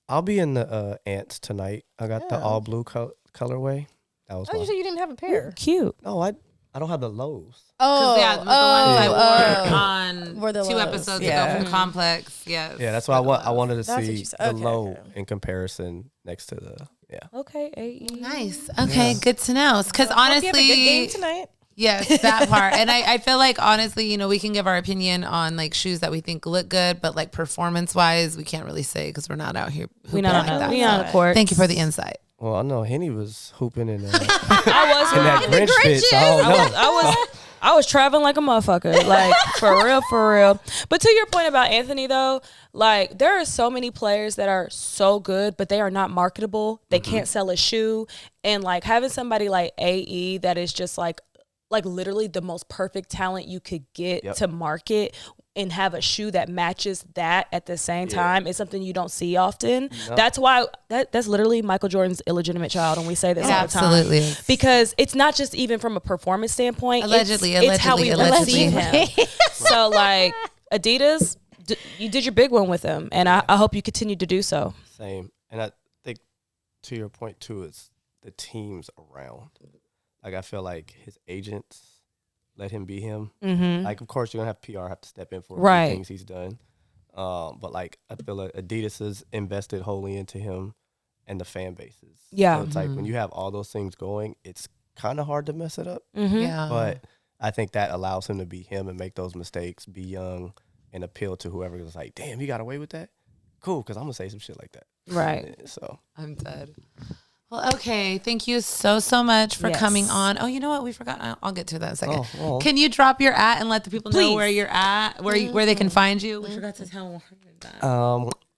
I'll be in the Ants tonight. I got the all blue colorway. That was Oh, you said you didn't have a pair. Cute. no, I don't have the lows. Oh, the ones I wore on Were the 2 lows. episodes Yeah. ago from Complex. Yes. Yeah, that's why I wanted to That's what see you said. the Okay, low okay. in comparison next to the Okay. AE. Nice. Okay, good to know. Because Hope you have a good honestly, game tonight. yes, that part. And I feel like honestly, we can give our opinion on like shoes that we think look good, but like performance wise, we can't really say because we're not out here hooping We like not that. on the court. Thank you for the insight. Well, I know Henny was hooping in, I was in that Grinch fit, so I don't know. I was traveling like a motherfucker, like for real. But to your point about Anthony, though, like there are so many players that are so good, but they are not marketable. They can't sell a shoe, and like having somebody like AE that is just like literally the most perfect talent you could get to market and have a shoe that matches that at the same time is something you don't see often. No. That's why that's literally Michael Jordan's illegitimate child, and we say this all the time. Absolutely. Because it's not just even from a performance standpoint. Allegedly, it's how we receive him. So like Adidas, you did your big one with him, and I hope you continue to do so. Same. And I think to your point too, it's the teams around. Like I feel like his agents let him be him. Like of course you're gonna have PR have to step in for a few things he's done. But like I feel like Adidas has invested wholly into him and the fan bases. Yeah. So it's like when you have all those things going, it's kind of hard to mess it up. Yeah. But I think that allows him to be him and make those mistakes, be young, and appeal to whoever is like, damn, he got away with that? Cool, because I'm going to say some shit like that. Right. So I'm dead. Well, okay. Thank you so much for Yes. coming on. Oh, you know what? We forgot. I'll get to that in a second. Oh. Can you drop your @ and let the people know Please. where you're at, where they can find you? We forgot to tell them that.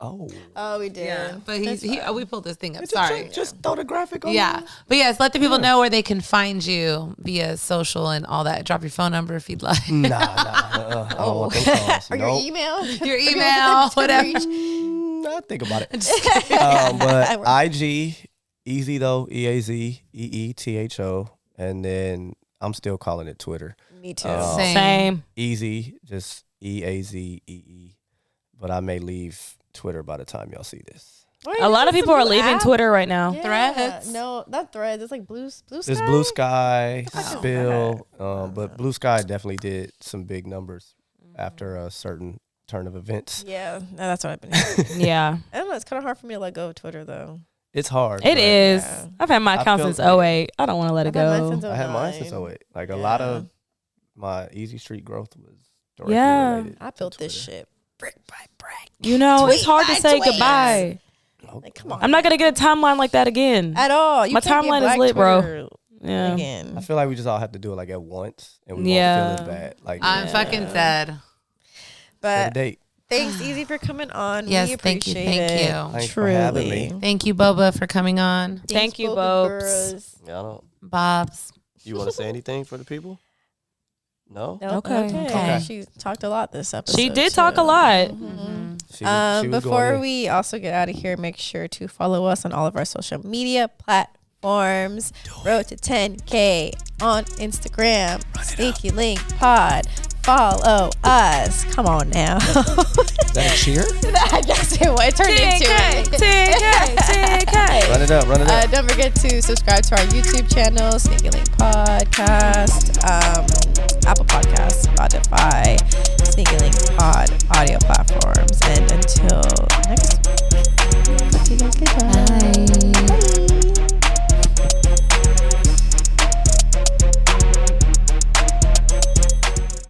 Oh, we did. Yeah, but we pulled this thing up. Just- Sorry. Just throw the graphic on. Yeah, but yes, let the people know where they can find you via social and all that. Drop your phone number if you'd like. Nah. I don't want them calls. Or Nope. your email. Your email, whatever. I think about it. But IG, Eazy though, Eazee, EETHO, and then I'm still calling it Twitter. Me too. Same. Eazy, just EAZEE. But I may leave Twitter by the time y'all see this. A lot of people are leaving Twitter right now. Yeah. Threads? No, not Threads. It's like Blue Sky. It's Blue Sky, Spill, but Blue Sky definitely did some big numbers after a certain turn of events. Yeah, that's what I've been hearing. Yeah. I don't know. It's kind of hard for me to let go of Twitter, though. It's hard. It is. Yeah. I've had my account since 08. I don't want to let it I've had mine go. since I had mine 09. since 08. Like a lot of my Easy Street growth was directly Yeah. related. I to built this Twitter. shit brick by brick. You know, it's hard to by say tweet. goodbye. Like, come on. I'm not going to get a timeline like that again. At all. You My can't get timeline is Black lit, bro. Twitter Yeah. Again. I feel like we just all have to do it like at once, and we Yeah. won't feel as bad. Like I'm fucking dead. set a But date. thanks, Eazy, for coming on. Yes, we thank you, appreciate thank it. you. Thanks for having me. Thank you, Boba, for coming on. Thank you, both Bobs. girls. I don't. Bobs. You want to say anything for the people? No. Nope. Okay. Okay. She talked a lot this episode. She did too. talk a lot. She was going Before in. we also get out of here, make sure to follow us on all of our social media platforms. Road to 10K on Instagram. Sneaky Link Pod. Follow us. Come on now. Is that a cheer? I guess it turned into it. 10K. Run it up. Run it up. Don't forget to subscribe to our YouTube channel, Sneaky Link Podcast, Apple Podcasts, Spotify, Sneaky Link Pod audio platforms. And until next week, you guys goodbye.